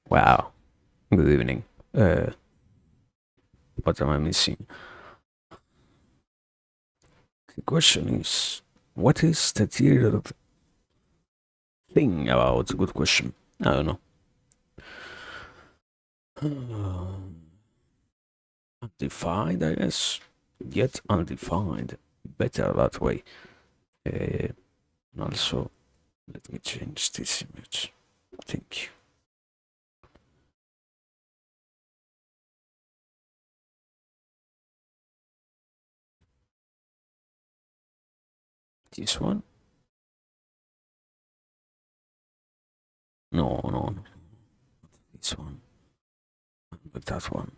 Wow. Good evening. What am I missing? The question is, what is the theater thing about? Good question. I don't know. Undefined, I guess. Yet undefined. Better that way. And also, let me change this image. Thank you. This one? No, no, no. This one. But that one.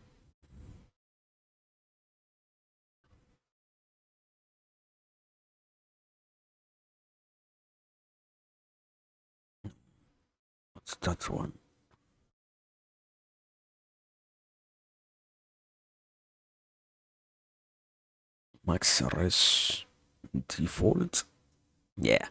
What's that one? Max res default? Yeah.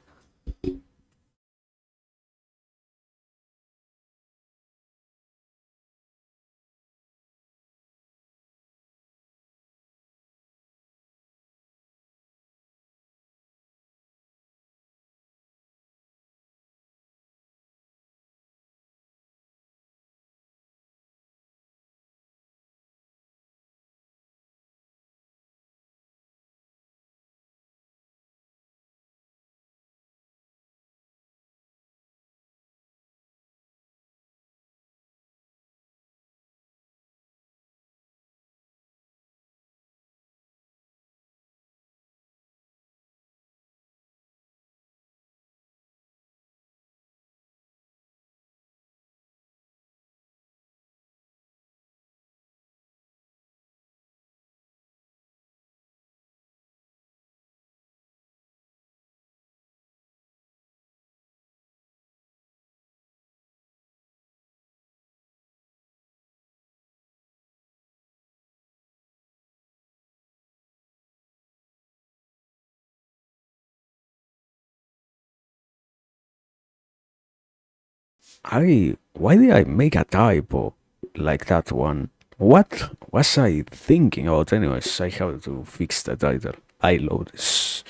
Why did I make a typo like that one? What was I thinking about? Anyways, I have to fix the title. I love this.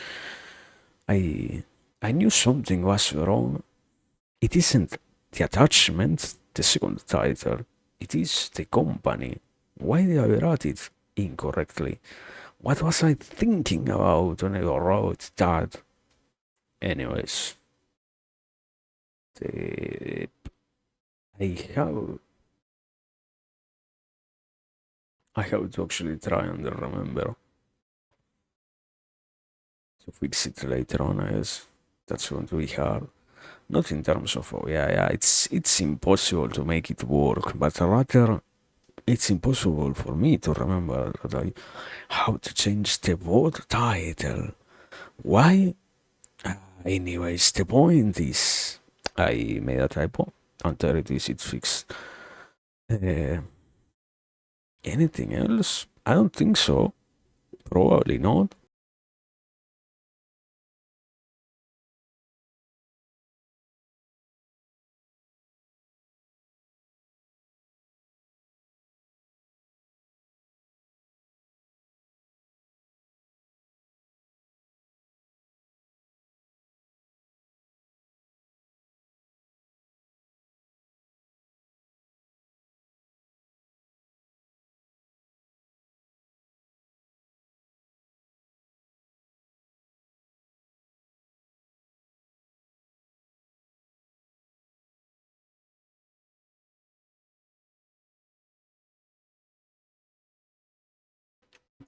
I I knew something was wrong. It isn't the attachment, the second title. It is the company. Why did I write it incorrectly? What was I thinking about when I wrote that? Anyways, the, I have I have to actually try and remember to fix it later on. I guess that's going to be hard. Not in terms of oh yeah, it's impossible to make it work, but rather it's impossible for me to remember that I how to change the board title. Why? Anyways, the point is I made a typo. Until it is it's fixed. Uh, Anything else? I don't think so. Probably not.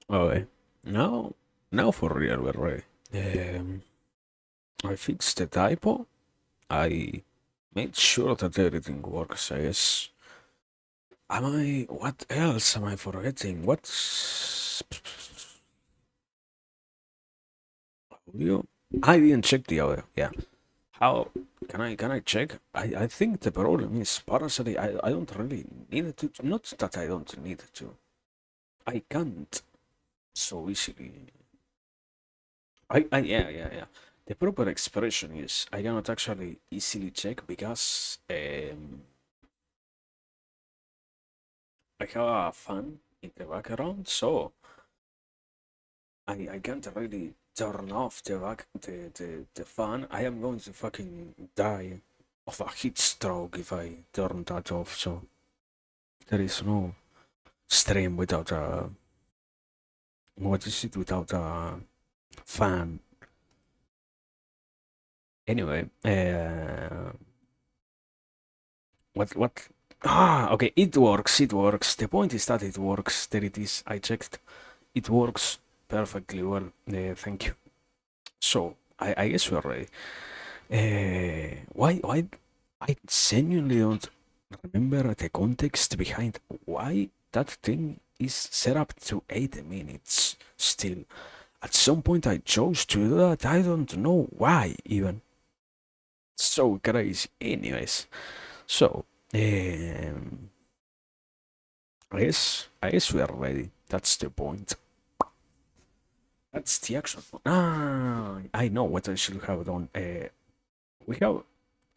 Okay. Now, now for real, we're ready. Um, I fixed the typo. I made sure that everything works. I guess. Am I? What else am I forgetting? What's? audio. I didn't check the audio. Yeah. How can I check? I think the problem is partially I don't really need it to. Not that I don't need it to. I can't so easily. I yeah. The proper expression is I cannot actually easily check because I have a fan in the background, so I can't really turn off the fan. I am going to fucking die of a heat stroke if I turn that off. So there is no stream without a what is it without a fan. Anyway, what? Ah, okay. It works. It works. The point is that it works. There it is. I checked. It works perfectly well. Thank you. So I guess we're ready. Why I genuinely don't remember the context behind why that thing is set up to 8 minutes still. At some point I chose to do that. I don't know why even. So crazy. Anyways, so I guess we are ready. That's the point. That's the action. Ah, I know what I should have done. We have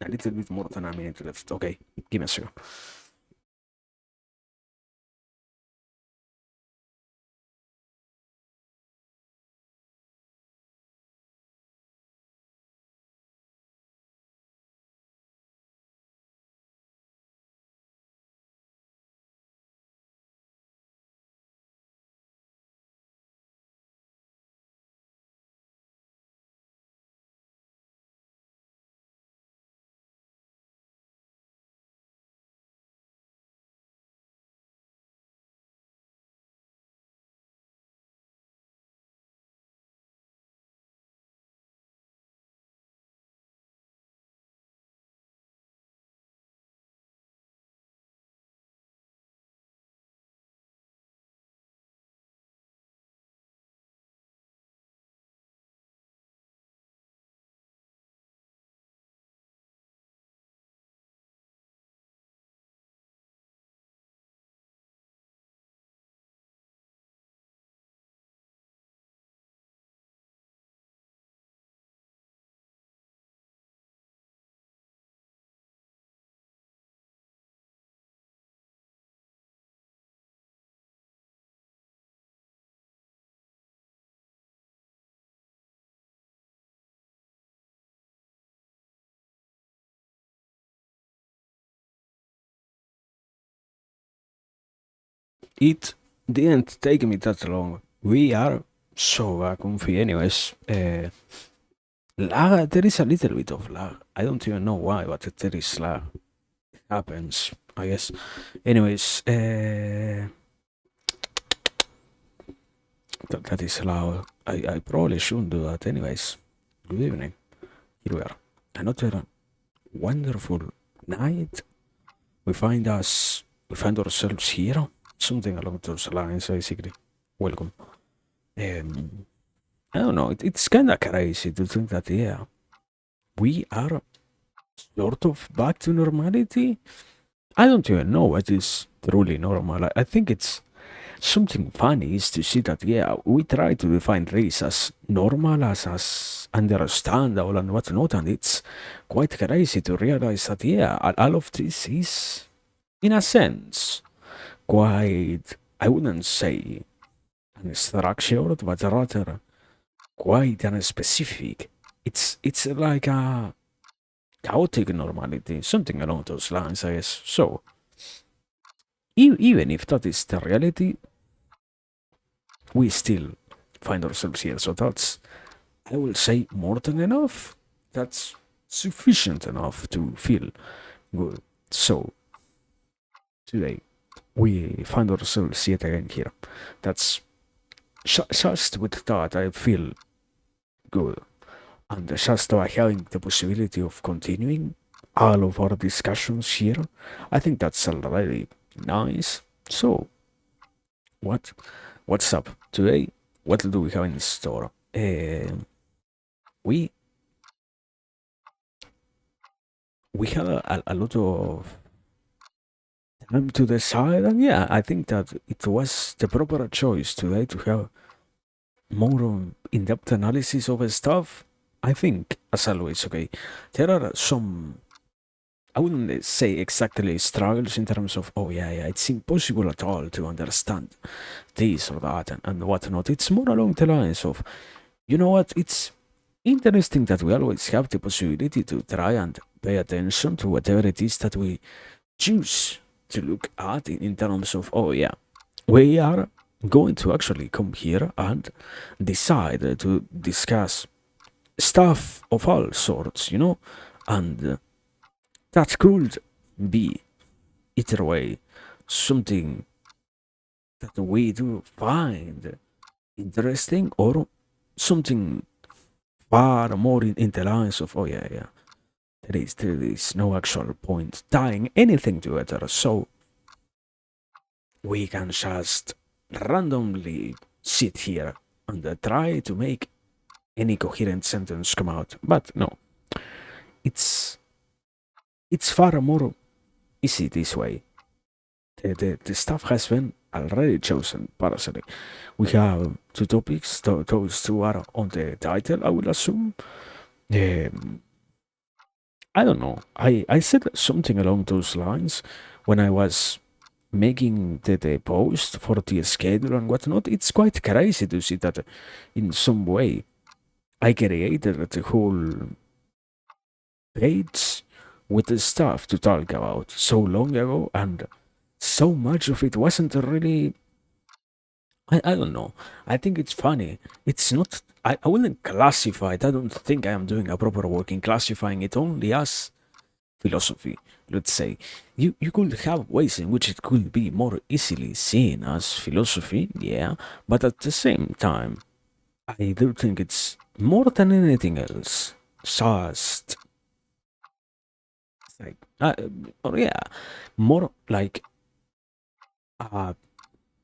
a little bit more than a minute left. Okay, give me a second. It didn't take me that long. We are so comfy. Anyways, lag. There is a little bit of lag. I don't even know why, but there is lag. It happens, I guess. Anyways, that is loud. I probably shouldn't do that. Anyways, good evening. Here we are. Another wonderful night. We find ourselves here. Something along those lines, basically. Welcome. Um, I don't know. It's kind of crazy to think that yeah, we are sort of back to normality. I don't even know what is truly normal. I think it's something funny is to see that yeah, we try to define this as normal, as understandable and whatnot, and it's quite crazy to realize that yeah, all of this is, in a sense, quite. I wouldn't say unstructured, but rather quite unspecific. It's like a chaotic normality, something along those lines, I guess. So even if that is the reality, we still find ourselves here. So that's, I will say, more than enough. That's sufficient enough to feel good. So today we find ourselves yet again here. That's just with that I feel good. And just by having the possibility of continuing all of our discussions here, I think that's already nice. So, what what's up today? What do we have in store? we we had a lot of time to decide, and yeah, I think that it was the proper choice today to have more in-depth analysis of stuff. I think, as always, okay, there are some, I wouldn't say exactly struggles in terms of, oh yeah, yeah, it's impossible at all to understand this or that and whatnot. It's more along the lines of, you know what, it's interesting that we always have the possibility to try and pay attention to whatever it is that we choose to look at in terms of, oh yeah, we are going to actually come here and decide to discuss stuff of all sorts, and that could be either way something that we do find interesting or something far more in the lines of, oh yeah, yeah, there is no actual point tying anything together, so we can just randomly sit here and try to make any coherent sentence come out. But no, it's it's far more easy this way. The stuff has been already chosen, parasite. We have two topics, those two are on the title, I will assume. Um, I don't know. I said something along those lines when I was making the post for the schedule and whatnot. It's quite crazy to see that in some way I created the whole page with the stuff to talk about so long ago, and so much of it wasn't really. I don't know. I think it's funny. It's not. I wouldn't classify it. I don't think I am doing a proper work in classifying it only as philosophy. Let's say you could have ways in which it could be more easily seen as philosophy, yeah, but at the same time, I do think it's more than anything else just like, or yeah, more like a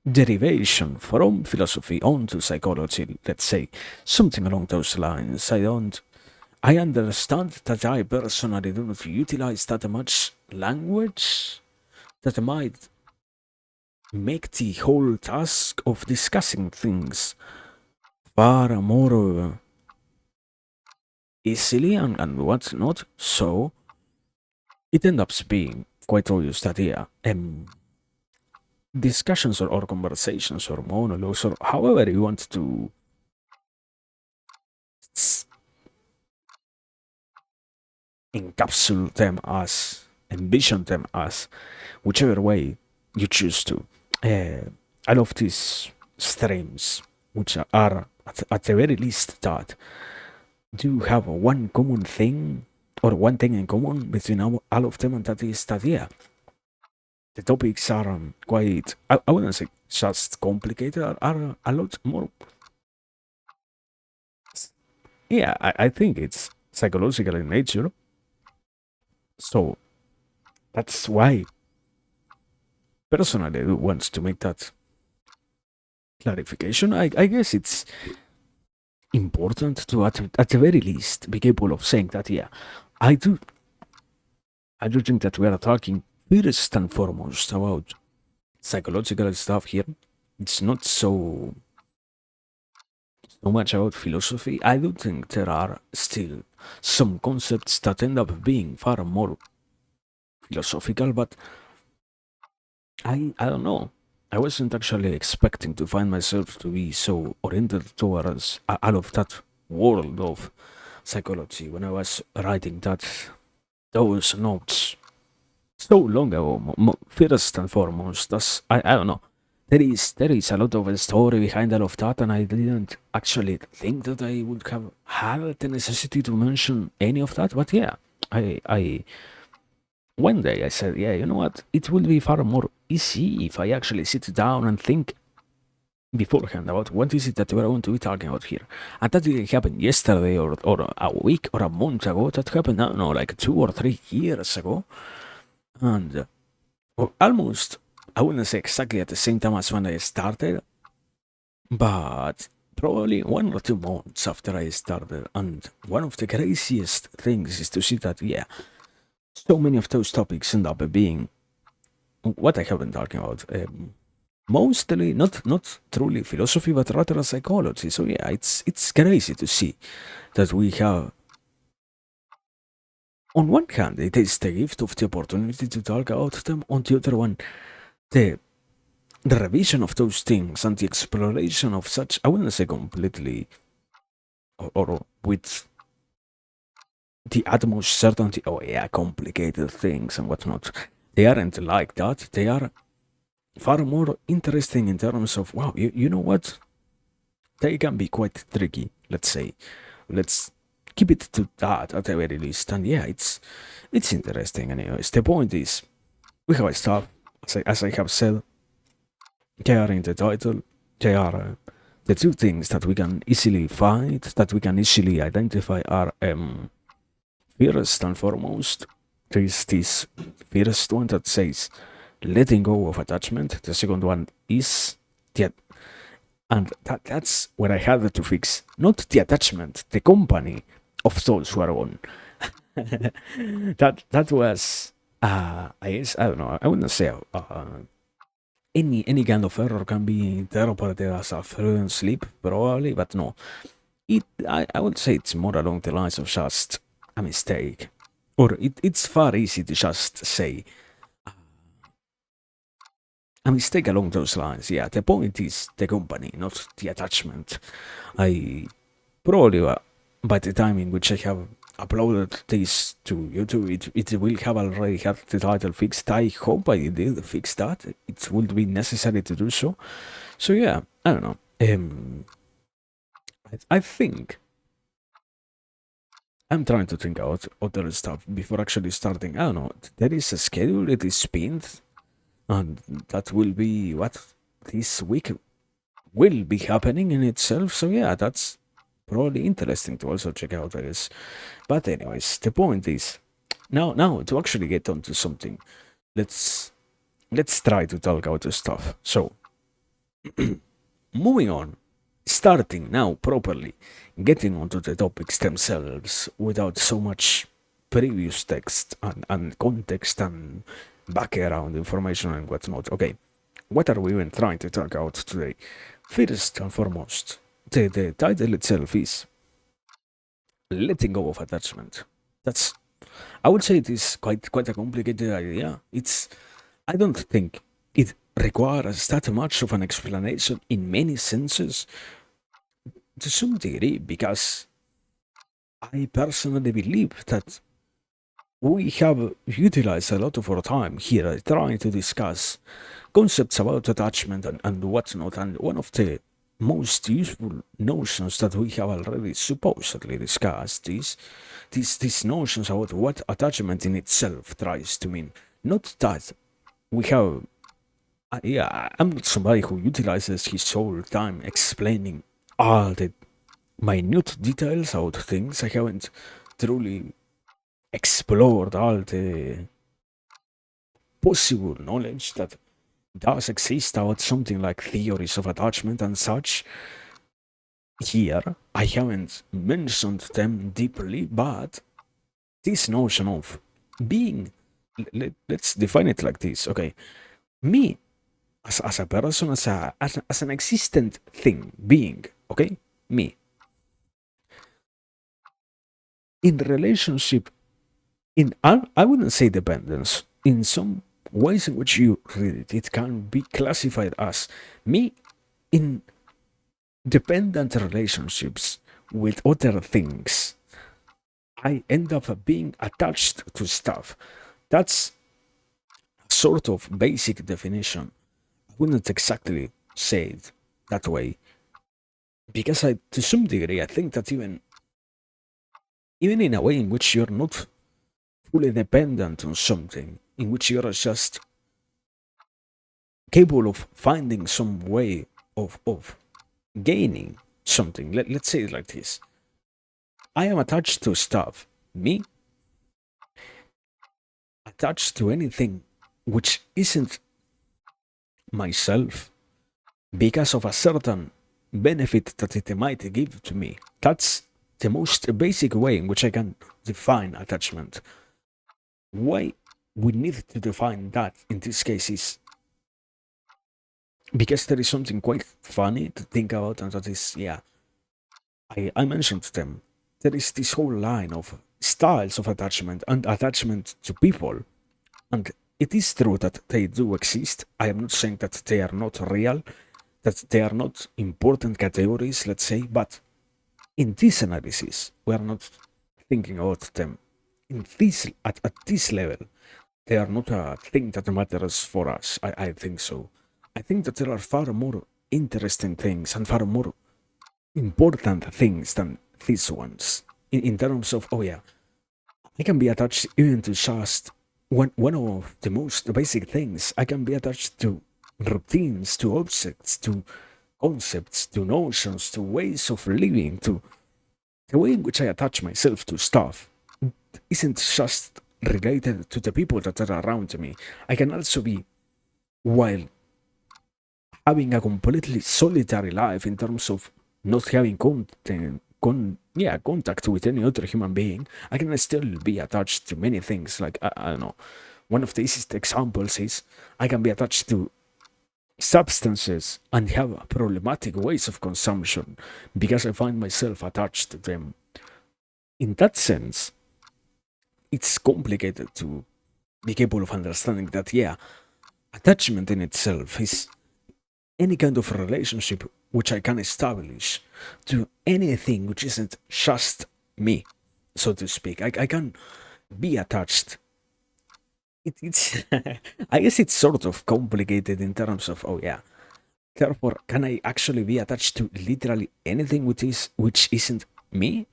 derivation from philosophy onto psychology, let's say, something along those lines. I understand that I personally do not utilize that much language that might make the whole task of discussing things far more easily and what's not. So it ends up being quite obvious that, yeah, discussions or conversations or monologues or however you want to encapsulate them as, envision them as, whichever way you choose to. I love these streams, which are at the very least that do have one common thing or one thing in common between all of them, and that is that, yeah, the topics are quite, I wouldn't say just complicated, are a lot more. Yeah, I think it's psychological in nature. So that's why personally I want to make that clarification. I guess it's important to, at the very least, be capable of saying that, yeah, I do, I do think that we are talking first and foremost about psychological stuff here. It's not so much about philosophy. I do think there are still some concepts that end up being far more philosophical, but I don't know. I wasn't actually expecting to find myself to be so oriented towards all of that world of psychology when I was writing those notes so long ago. First and foremost, I don't know. There is a lot of a story behind all of that, and I didn't actually think that I would have had the necessity to mention any of that. But yeah, I one day I said, yeah, you know what? It will be far more easy if I actually sit down and think beforehand about what is it that we're going to be talking about here. And that didn't happen yesterday or a week or a month ago. That happened, I don't know, like 2 or 3 years ago. And almost, I wouldn't say exactly at the same time as when I started, but probably 1 or 2 months after I started. And one of the craziest things is to see that, yeah, so many of those topics end up being what I have been talking about. Mostly not truly philosophy, but rather psychology. So yeah, it's crazy to see that we have. On one hand, it is the gift of the opportunity to talk about them. On the other one, the the revision of those things and the exploration of such, I wouldn't say completely or with the utmost certainty, oh yeah, complicated things and whatnot. They aren't like that. They are far more interesting in terms of, wow, you know what? They can be quite tricky, let's say. Let's keep it to that at the very least. And yeah, it's interesting anyways. The point is, we have stuff, as I have said, they are in the title. They are the two things that we can easily find, that we can easily identify are first and foremost, there is this first one that says letting go of attachment. The second one is the and that's where I had to fix not the attachment, the company of those who are on. That was I guess I don't know. I wouldn't say any kind of error can be interpreted as a fluent sleep probably, but no. I would say it's more along the lines of just a mistake. Or it's far easy to just say a mistake along those lines. Yeah, the point is the company, not the attachment. I probably by the time in which I have uploaded this to YouTube, it will have already had the title fixed. I hope I did fix that. It would be necessary to do so. So yeah, I don't know. I think I'm trying to think out other stuff before actually starting. I don't know. There is a schedule. It is pinned, and that will be what this week will be happening in itself. So yeah, that's probably interesting to also check out, I guess. But anyways, the point is now to actually get onto something. Let's let's try to talk out the stuff. So moving on, starting now properly, getting onto the topics themselves without so much previous text and context and background information and whatnot. Okay, what are we even trying to talk about today? First and foremost, the title itself is letting go of attachment. That's I would say it is quite a complicated idea. I don't think it requires that much of an explanation in many senses to some degree because I personally believe that we have utilized a lot of our time here trying to discuss concepts about attachment and whatnot, and one of the most useful notions that we have already supposedly discussed is these notions about what attachment in itself tries to mean. Not that we have yeah, I'm not somebody who utilizes his whole time explaining all the minute details about things. I haven't truly explored all the possible knowledge that does exist about something like theories of attachment and such. Here, I haven't mentioned them deeply, but this notion of being, let's define it like this, okay? Me, as a person, as an existent thing, being, okay? Me, in relationship, I wouldn't say dependence, in some ways in which you read it, it can be classified as me in dependent relationships with other things. I end up being attached to stuff. That's sort of basic definition. I wouldn't exactly say it that way because to some degree, I think that even in a way in which you're not fully dependent on something, in which you're just capable of finding some way of gaining something. Let's say it like this. I am attached to stuff. Me attached to anything which isn't myself because of a certain benefit that it might give to me. That's the most basic way in which I can define attachment. Why we need to define that in this case is because there is something quite funny to think about, and that is, yeah, I mentioned them. There is this whole line of styles of attachment and attachment to people, and it is true that they do exist. I am not saying that they are not real, that they are not important categories, let's say, but in this analysis, we are not thinking about them. At this level, they are not a thing that matters for us. I think so. I think that there are far more interesting things and far more important things than these ones. In terms of, oh yeah, I can be attached even to just one of the most basic things. I can be attached to routines, to objects, to concepts, to notions, to ways of living, to the way in which I attach myself to stuff isn't just related to the people that are around me. I can also be, while having a completely solitary life in terms of not having contact with any other human being, I can still be attached to many things. Like, I don't know, one of the easiest examples is I can be attached to substances and have problematic ways of consumption because I find myself attached to them. In that sense, it's complicated to be capable of understanding that, yeah, attachment in itself is any kind of relationship which I can establish to anything which isn't just me, so to speak. I can be attached. It's I guess it's sort of complicated in terms of, oh yeah. Therefore, can I actually be attached to literally anything which isn't me?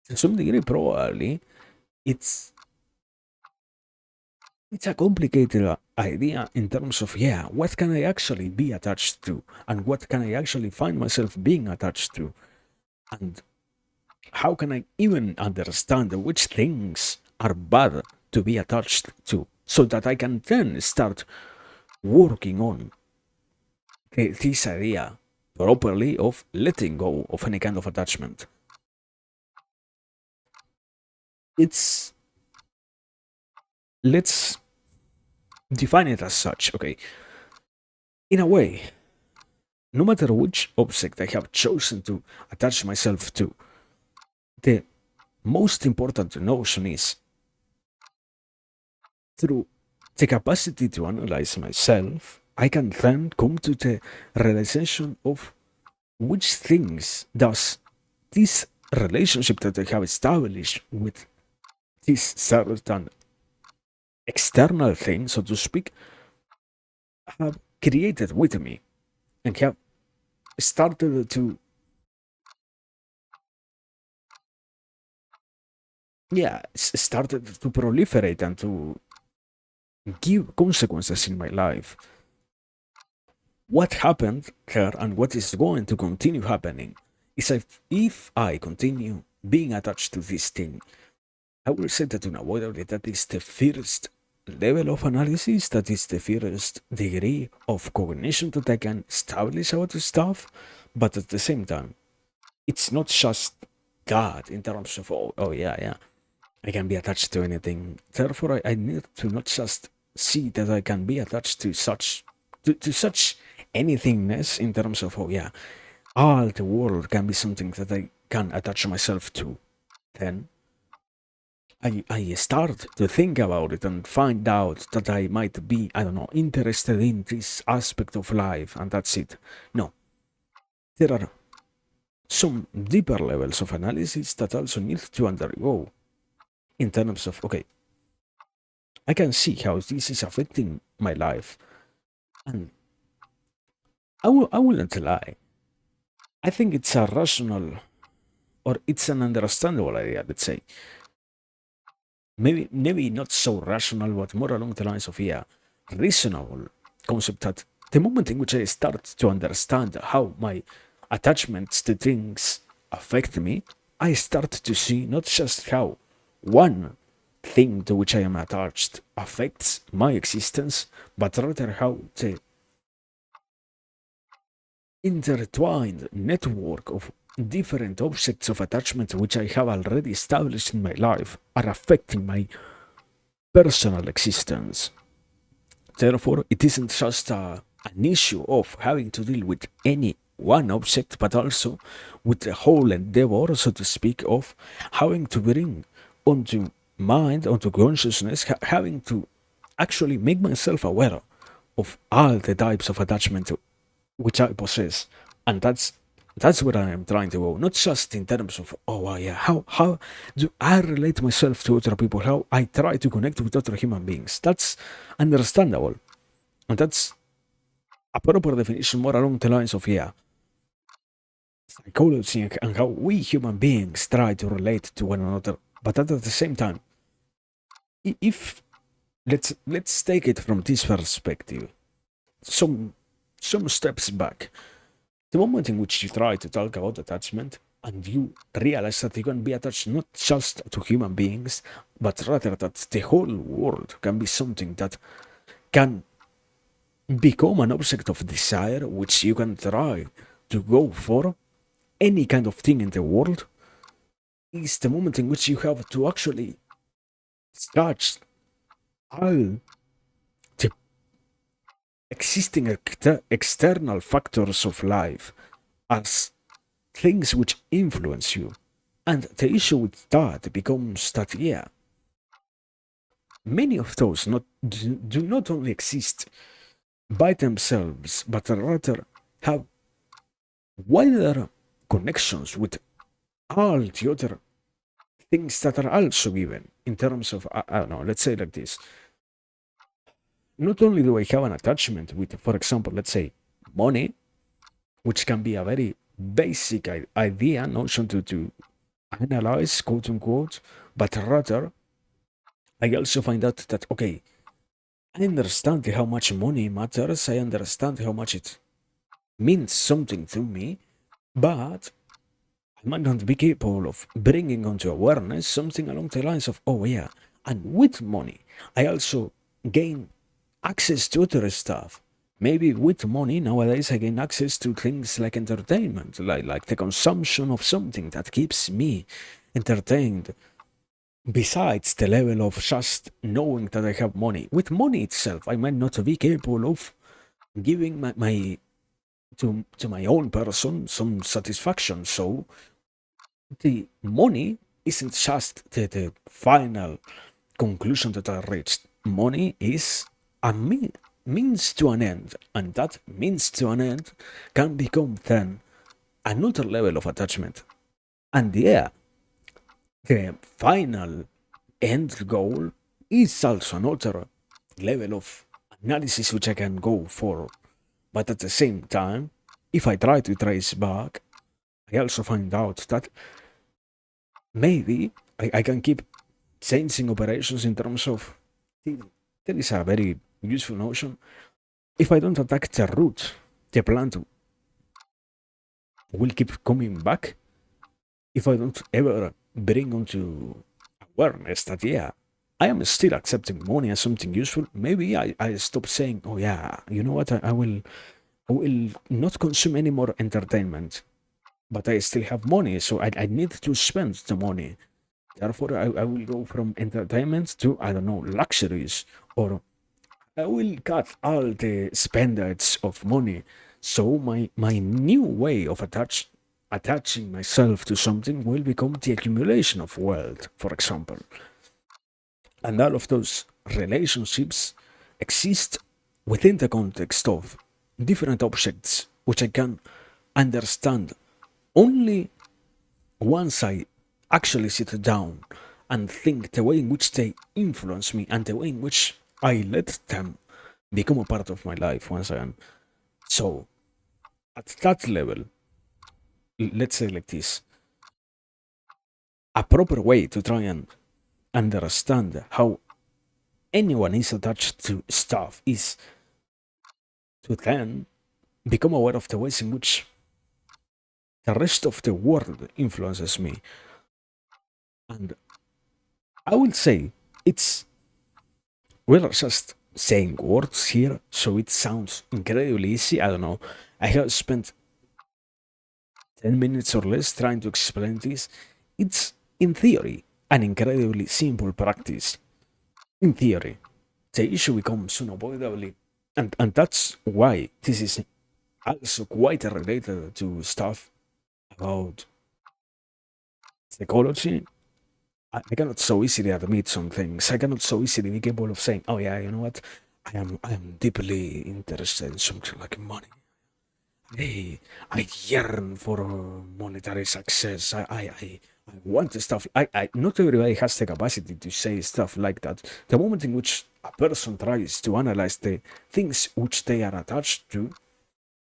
To some degree, probably. It's it's a complicated idea in terms of, yeah, what can I actually be attached to, and what can I actually find myself being attached to, and how can I even understand which things are bad to be attached to, so that I can then start working on this idea properly of letting go of any kind of attachment. It's Let's define it as such, okay? In a way, no matter which object I have chosen to attach myself to, the most important notion is through the capacity to analyze myself, I can then come to the realization of which things does this relationship that I have established with this certain external thing, so to speak, have created with me and have started to, yeah, started to proliferate and to give consequences in my life. What happened here and what is going to continue happening is if I continue being attached to this thing, I will say that unavoidably that is the first level of analysis, that is the first degree of cognition that I can establish about the stuff, but at the same time, it's not just that in terms of, oh yeah, yeah, I can be attached to anything. Therefore, I need to not just see that I can be attached to such anythingness in terms of, oh yeah, all the world can be something that I can attach myself to. Then I start to think about it and find out that I might be, I don't know, interested in this aspect of life, and that's it. No, there are some deeper levels of analysis that also need to undergo in terms of, okay, I can see how this is affecting my life, and I wouldn't lie. I think it's a rational, or it's an understandable idea, let's say. Maybe not so rational, but more along the lines of, yeah, reasonable concept that the moment in which I start to understand how my attachments to things affect me, I start to see not just how one thing to which I am attached affects my existence, but rather how the intertwined network of different objects of attachment which I have already established in my life are affecting my personal existence. Therefore, it isn't just an issue of having to deal with any one object, but also with the whole endeavor, so to speak, of having to bring onto mind, onto consciousness, having to actually make myself aware of all the types of attachment which I possess, and that's what I am trying to go. Not just in terms of yeah, how do I relate myself to other people, how I try to connect with other human beings. That's understandable, and that's a proper definition more along the lines of yeah, psychology and how we human beings try to relate to one another. But at the same time, if let's take it from this perspective, some some steps back. The moment in which you try to talk about attachment and you realize that you can be attached not just to human beings, but rather that the whole world can be something that can become an object of desire, which you can try to go for any kind of thing in the world, is the moment in which you have to actually scratch all the existing external factors of life as things which influence you. And the issue with that becomes that, yeah, many of those do not only exist by themselves, but rather have wider connections with all the other things that are also given in terms of, I don't know, let's say like this. Not only do I have an attachment with, for example, let's say money, which can be a very basic idea, notion to analyze, quote unquote, but rather I also find out that, okay, I understand how much money matters, I understand how much it means something to me, but I might not be capable of bringing onto awareness something along the lines of, oh yeah, and with money, I also gain access to other stuff. Maybe with money nowadays I gain access to things like entertainment, like the consumption of something that keeps me entertained. Besides the level of just knowing that I have money. With money itself, I might not be capable of giving my to my own person some satisfaction. So the money isn't just the final conclusion that I reached. Money is a means to an end, and that means to an end can become then another level of attachment. And yeah, the final end goal is also another level of analysis which I can go for. But at the same time, if I try to trace back, I also find out that maybe I can keep changing operations in terms of that is a very useful notion. If I don't attack the root, the plant will keep coming back. If I don't ever bring onto awareness that yeah, I am still accepting money as something useful, maybe I stop saying, oh yeah, you know what, I will not consume any more entertainment, but I still have money, so I need to spend the money. Therefore, I will go from entertainment to, I don't know, luxuries, or I will cut all the spenders of money. So my new way of attaching myself to something will become the accumulation of wealth, for example. And all of those relationships exist within the context of different objects, which I can understand only once I actually sit down and think the way in which they influence me and the way in which I let them become a part of my life once again. So, at that level, let's say like this, a proper way to try and understand how anyone is attached to stuff is to then become aware of the ways in which the rest of the world influences me. And I will say it's, we're just saying words here, so it sounds incredibly easy. I don't know. I have spent 10 minutes or less trying to explain this. It's, in theory, an incredibly simple practice. In theory, the issue becomes unavoidably, and that's why this is also quite related to stuff about psychology. I cannot so easily admit some things. I cannot so easily be capable of saying, "Oh yeah, you know what? I am deeply interested in something like money. Hey, I yearn for monetary success. I want the stuff. Not everybody has the capacity to say stuff like that. The moment in which a person tries to analyze the things which they are attached to,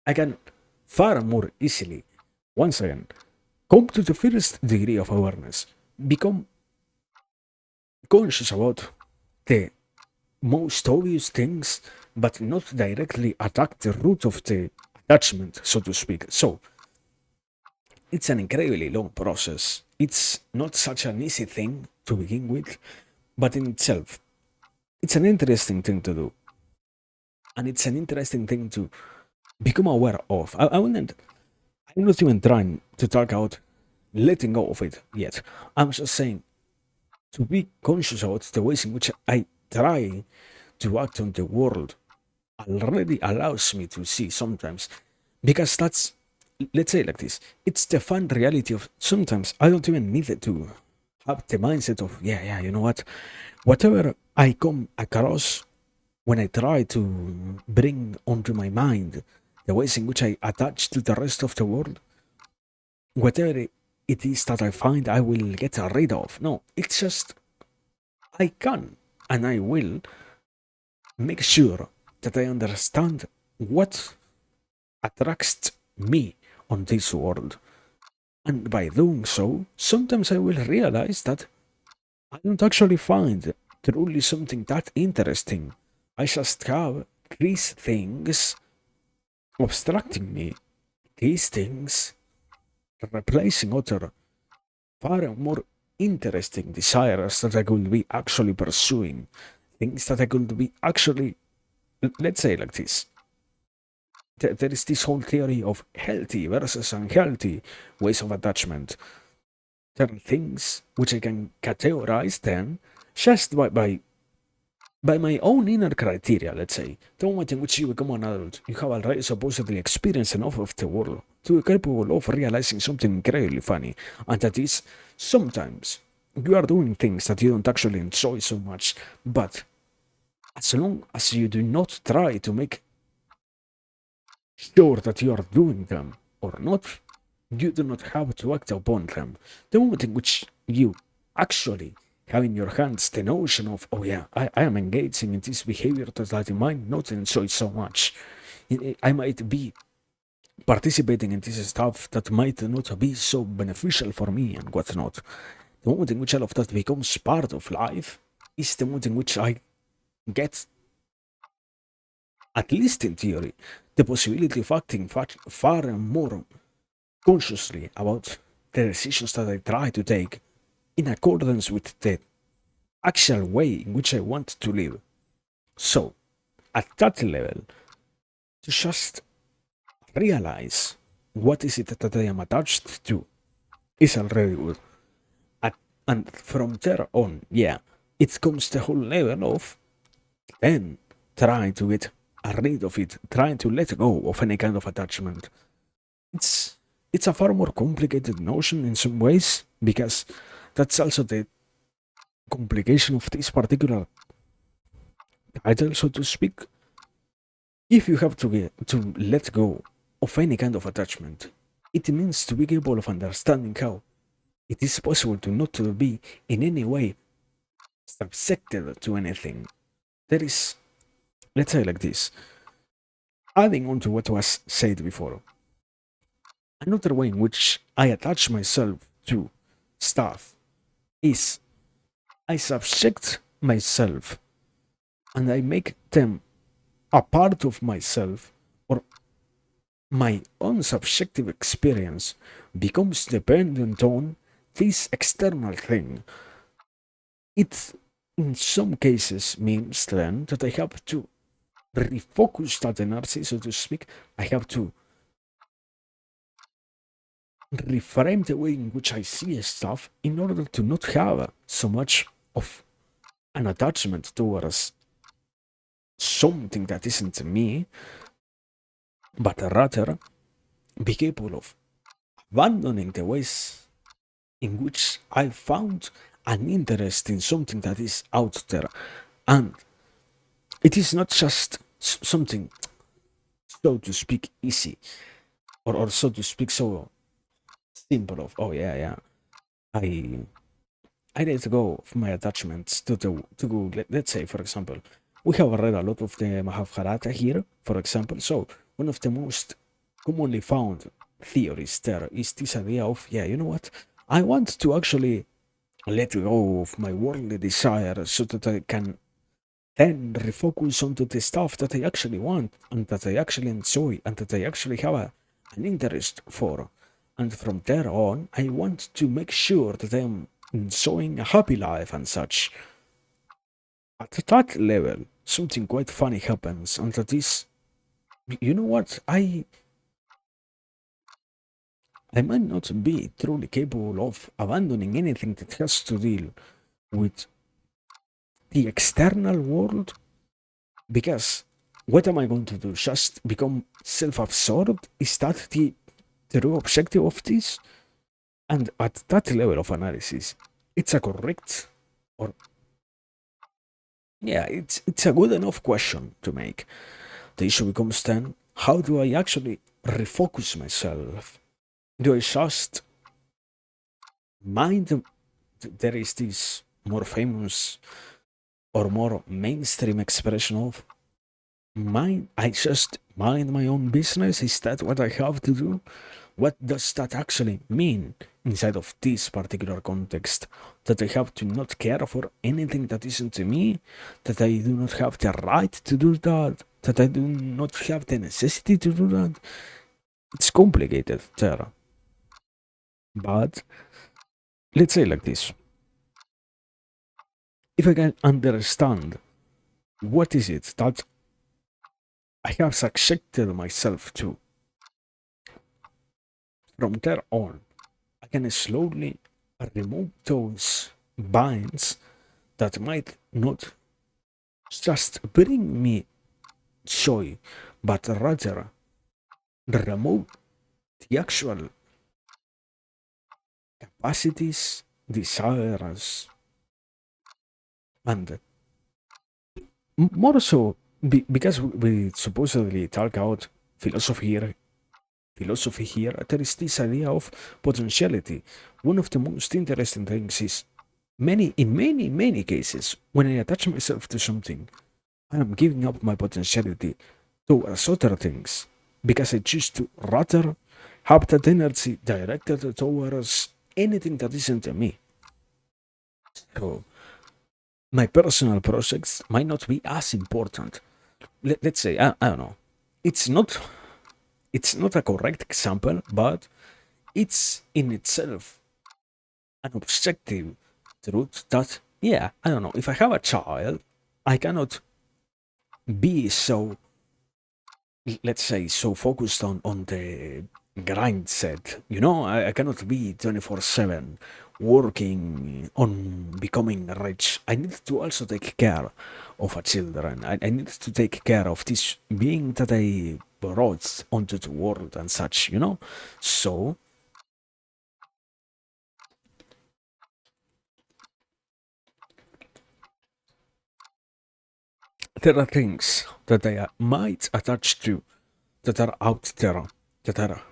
I can far more easily, once again, come to the first degree of awareness, become conscious about the most obvious things, but not directly attack the root of the attachment, so to speak. So, it's an incredibly long process. It's not such an easy thing to begin with, but in itself, it's an interesting thing to do. And it's an interesting thing to become aware of. I'm not even trying to talk about letting go of it yet. I'm just saying to be conscious about the ways in which I try to act on the world already allows me to see sometimes, because that's, let's say it like this, it's the fun reality of sometimes I don't even need it to have the mindset of, yeah, you know what, whatever I come across when I try to bring onto my mind the ways in which I attach to the rest of the world, whatever it is that I find I will get rid of. No, it's just I can and I will make sure that I understand what attracts me on this world. And by doing so, sometimes I will realize that I don't actually find truly something that interesting. I just have these things obstructing me, these things replacing other far more interesting desires that I could be actually pursuing, things that I could be actually, let's say like this. There is this whole theory of healthy versus unhealthy ways of attachment. There are things which I can categorize then just by my own inner criteria, let's say. The moment in which you become an adult, you have already supposedly experienced enough of the world to be capable of realizing something incredibly funny, and that is sometimes you are doing things that you don't actually enjoy so much, but as long as you do not try to make sure that you are doing them or not, you do not have to act upon them. The moment in which you actually have in your hands the notion of, oh yeah, I am engaging in this behavior that I might not enjoy so much. I might be participating in this stuff that might not be so beneficial for me and whatnot. The moment in which all of that becomes part of life is the moment in which I get, at least in theory, the possibility of acting far more consciously about the decisions that I try to take in accordance with the actual way in which I want to live. So, at that level, to just realize what is it that I am attached to is already good. At, and from there on, yeah, it comes the whole level of then trying to get rid of it, trying to let go of any kind of attachment. It's it's a far more complicated notion in some ways, because that's also the complication of this particular title, so to speak. If you have to let go of any kind of attachment, it means to be capable of understanding how it is possible to not to be in any way subjected to anything. There is, let's say like this, adding on to what was said before, another way in which I attach myself to stuff is I subject myself and I make them a part of myself, or my own subjective experience becomes dependent on this external thing. It, in some cases, means then that I have to refocus that energy, so to speak. I have to reframe the way in which I see stuff in order to not have so much of an attachment towards something that isn't me, but rather be capable of abandoning the ways in which I found an interest in something that is out there. And it is not just something, so to speak, easy, or so to speak, so simple of, oh yeah, yeah, I I let go of my attachments let's say, for example, we have read a lot of the Mahabharata here, for example. So one of the most commonly found theories there is this idea of, yeah, you know what? I want to actually let go of my worldly desires so that I can then refocus onto the stuff that I actually want and that I actually enjoy and that I actually have an interest for. And from there on, I want to make sure that I am enjoying a happy life and such. At that level, something quite funny happens, and that is, you know what? I might not be truly capable of abandoning anything that has to deal with the external world, because what am I going to do? Just become self-absorbed? Is that the true objective of this? And at that level of analysis, it's a correct, or yeah, it's a good enough question to make. The issue becomes then, how do I actually refocus myself? Do I just mind? There is this more famous or more mainstream expression of mind. I just mind my own business. Is that what I have to do? What does that actually mean inside of this particular context? That I have to not care for anything that isn't me? That I do not have the right to do that? That I do not have the necessity to do that? It's complicated there. But let's say like this. If I can understand what is it that I have subjected myself to, from there on, I can slowly remove those binds that might not just bring me joy, but rather remove the actual capacities, desires, and more so because we supposedly talk about philosophy here. Philosophy here, there is this idea of potentiality. One of the most interesting things is in many cases, when I attach myself to something, I am giving up my potentiality towards other things because I choose to rather have that energy directed towards anything that isn't me. So my personal projects might not be as important. Let's say, I don't know. It's not it's not a correct example, but it's in itself an objective truth that, yeah, I don't know, if I have a child, I cannot be so, let's say, so focused on the grind set. I cannot be 24/7 working on becoming rich. I need to also take care of a children. I need to take care of this being that I brought onto the world and such. So there are things that I might attach to that are out there, that are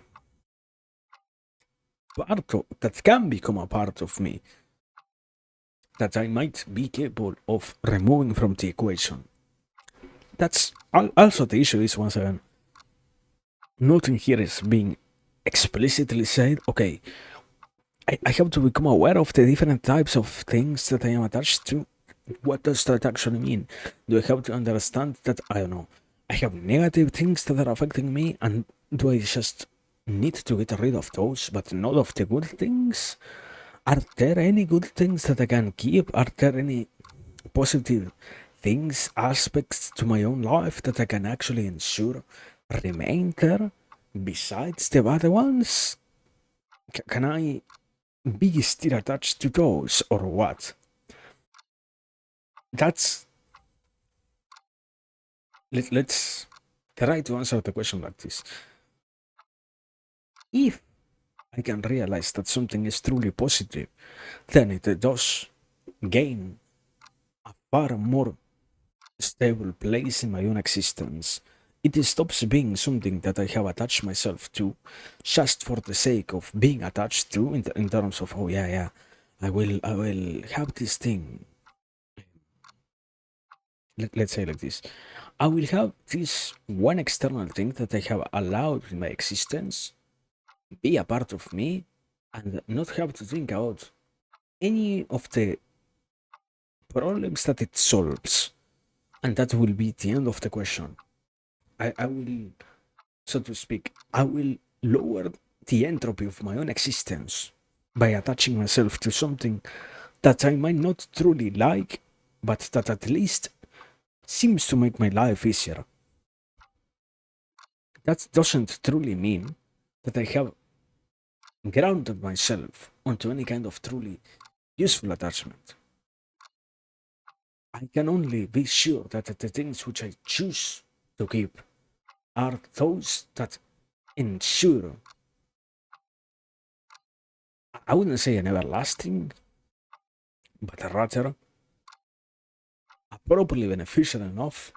that can become a part of me, that I might be capable of removing from the equation. That's also the issue is, once again, nothing here is being explicitly said, okay, I have to become aware of the different types of things that I am attached to. What does that actually mean? Do I have to understand that, I don't know, I have negative things that are affecting me, and do I just need to get rid of those, but not of the good things? Are there any good things that I can keep? Are there any positive things, aspects to my own life that I can actually ensure remain there besides the bad ones? Can I be still attached to those or what? That's let's try to answer the question like this. If I can realize that something is truly positive, then it does gain a far more stable place in my own existence. It stops being something that I have attached myself to just for the sake of being attached to in terms of, oh yeah, I will have this thing. Let's say like this. I will have this one external thing that I have allowed in my existence be a part of me and not have to think about any of the problems that it solves. And that will be the end of the question. I will, so to speak, I will lower the entropy of my own existence by attaching myself to something that I might not truly like, but that at least seems to make my life easier. That doesn't truly mean that I have grounded myself onto any kind of truly useful attachment. I can only be sure that the things which I choose to keep are those that ensure, I wouldn't say an everlasting, but rather a properly beneficial enough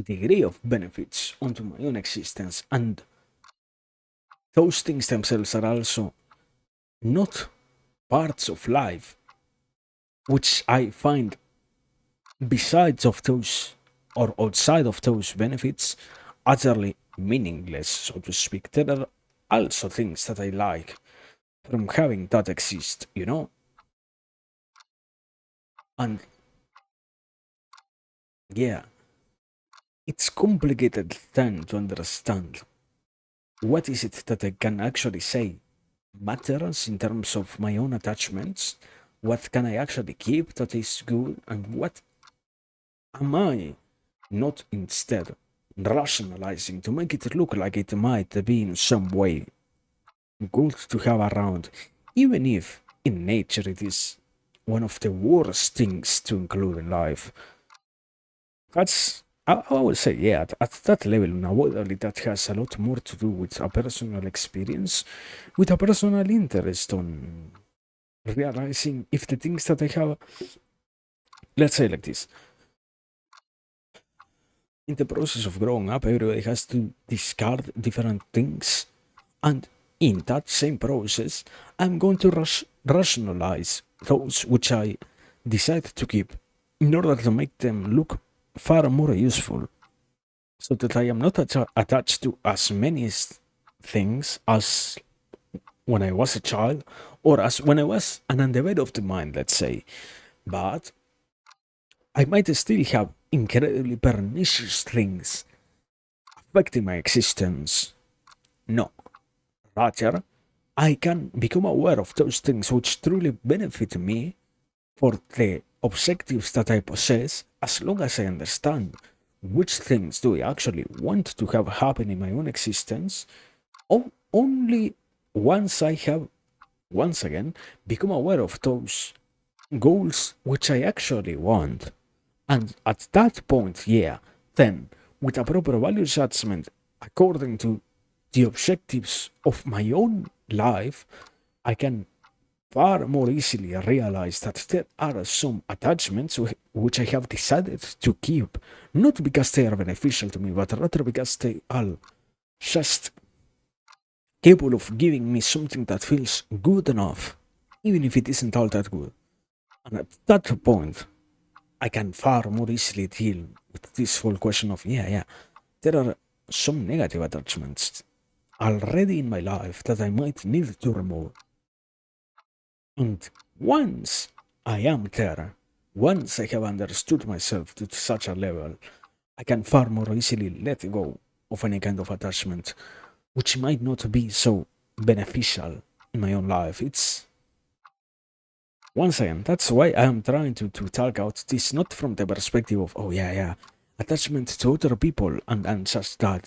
degree of benefits onto my own existence. And those things themselves are also not parts of life which I find besides of those or outside of those benefits utterly meaningless, so to speak. There are also things that I like from having that exist, you know? And yeah, it's complicated then to understand what is it that I can actually say matters in terms of my own attachments, what can I actually keep that is good, and what am I not instead rationalizing to make it look like it might be in some way good to have around, even if in nature it is one of the worst things to include in life. That's, I would say, yeah, at that level, unavoidably, that has a lot more to do with a personal experience, with a personal interest on realizing if the things that I have, let's say like this, in the process of growing up, everybody has to discard different things. And in that same process, I'm going to rationalize those which I decide to keep in order to make them look far more useful, so that I am not attached to as many things as when I was a child or as when I was an undeveloped mind, let's say. But I might still have incredibly pernicious things affecting my existence. No, rather, I can become aware of those things which truly benefit me for the objectives that I possess, as long as I understand which things do I actually want to have happen in my own existence. Only once I have, once again, become aware of those goals which I actually want. And at that point, yeah, then with a proper value judgment according to the objectives of my own life, I can far more easily realize that there are some attachments which I have decided to keep, not because they are beneficial to me, but rather because they are just capable of giving me something that feels good enough, even if it isn't all that good. And at that point, I can far more easily deal with this whole question of, yeah, there are some negative attachments already in my life that I might need to remove. And once I am there, once I have understood myself to such a level, I can far more easily let go of any kind of attachment which might not be so beneficial in my own life. It's, once again, that's why I am trying to talk out this not from the perspective of, oh yeah, attachment to other people and just that.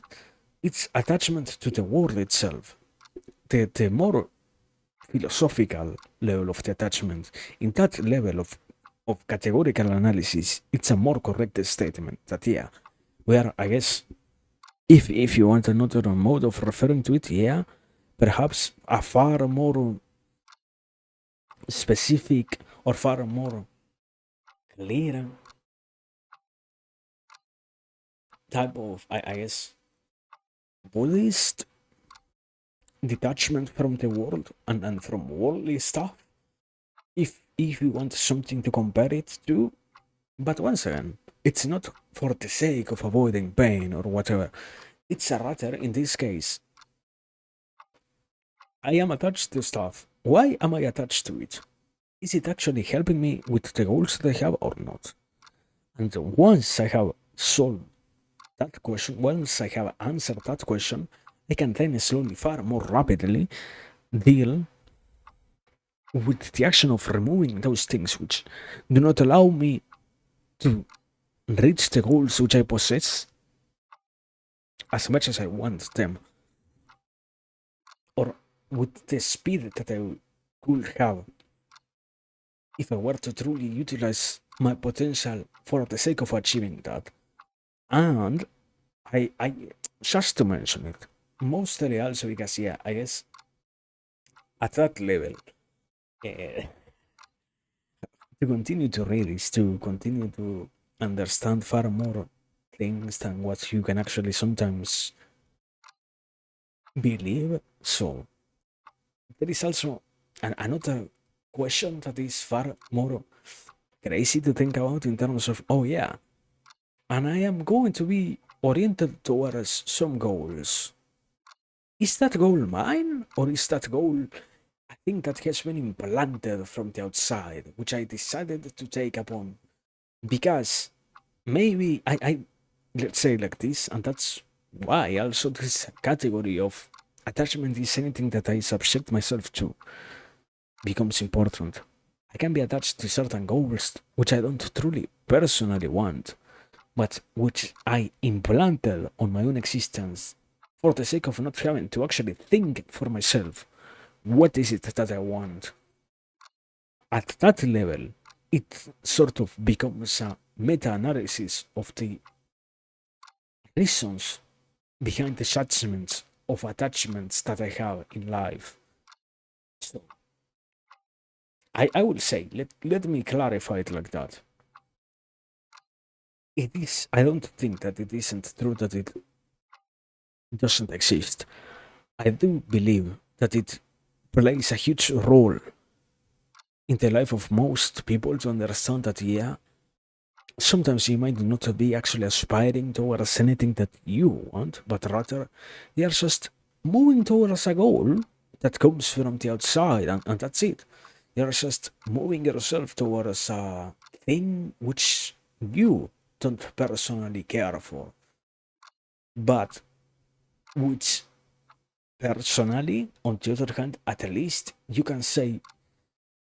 it's attachment to the world itself. The more philosophical level of the attachment, in that level of categorical analysis, it's a more correct statement that, yeah, where I guess if you want another mode of referring to it, yeah, perhaps a far more specific or far more clear type of, I guess, Buddhist detachment from the world and from worldly stuff, if you want something to compare it to. But once again, it's not for the sake of avoiding pain or whatever. It's a rather, in this case, I am attached to stuff. Why am I attached to it? Is it actually helping me with the goals that I have or not? And once I have solved that question, once I have answered that question, I can then slowly, far more rapidly, deal with the action of removing those things which do not allow me to reach the goals which I possess as much as I want them, or with the speed that I could have if I were to truly utilize my potential for the sake of achieving that. And I just to mention it, mostly also because, yeah, I guess at that level, uh, to continue to read is to continue to understand far more things than what you can actually sometimes believe. So there is also another question that is far more crazy to think about in terms of, oh yeah, and I am going to be oriented towards some goals. Is that goal mine, or is that goal a thing that has been implanted from the outside, which I decided to take upon? Because maybe I let's say like this, and that's why also this category of attachment is anything that I subject myself to becomes important. I can be attached to certain goals which I don't truly personally want, but which I implanted on my own existence for the sake of not having to actually think for myself what is it that I want. At that level, it sort of becomes a meta analysis of the reasons behind the judgments of attachments that I have in life. So I will say, let me clarify it like that. It is, I don't think that it isn't true that it doesn't exist. I do believe that it plays a huge role in the life of most people to understand that, yeah, sometimes you might not be actually aspiring towards anything that you want, but rather you are just moving towards a goal that comes from the outside, and that's it. You're just moving yourself towards a thing which you don't personally care for, but which personally, on the other hand, at least you can say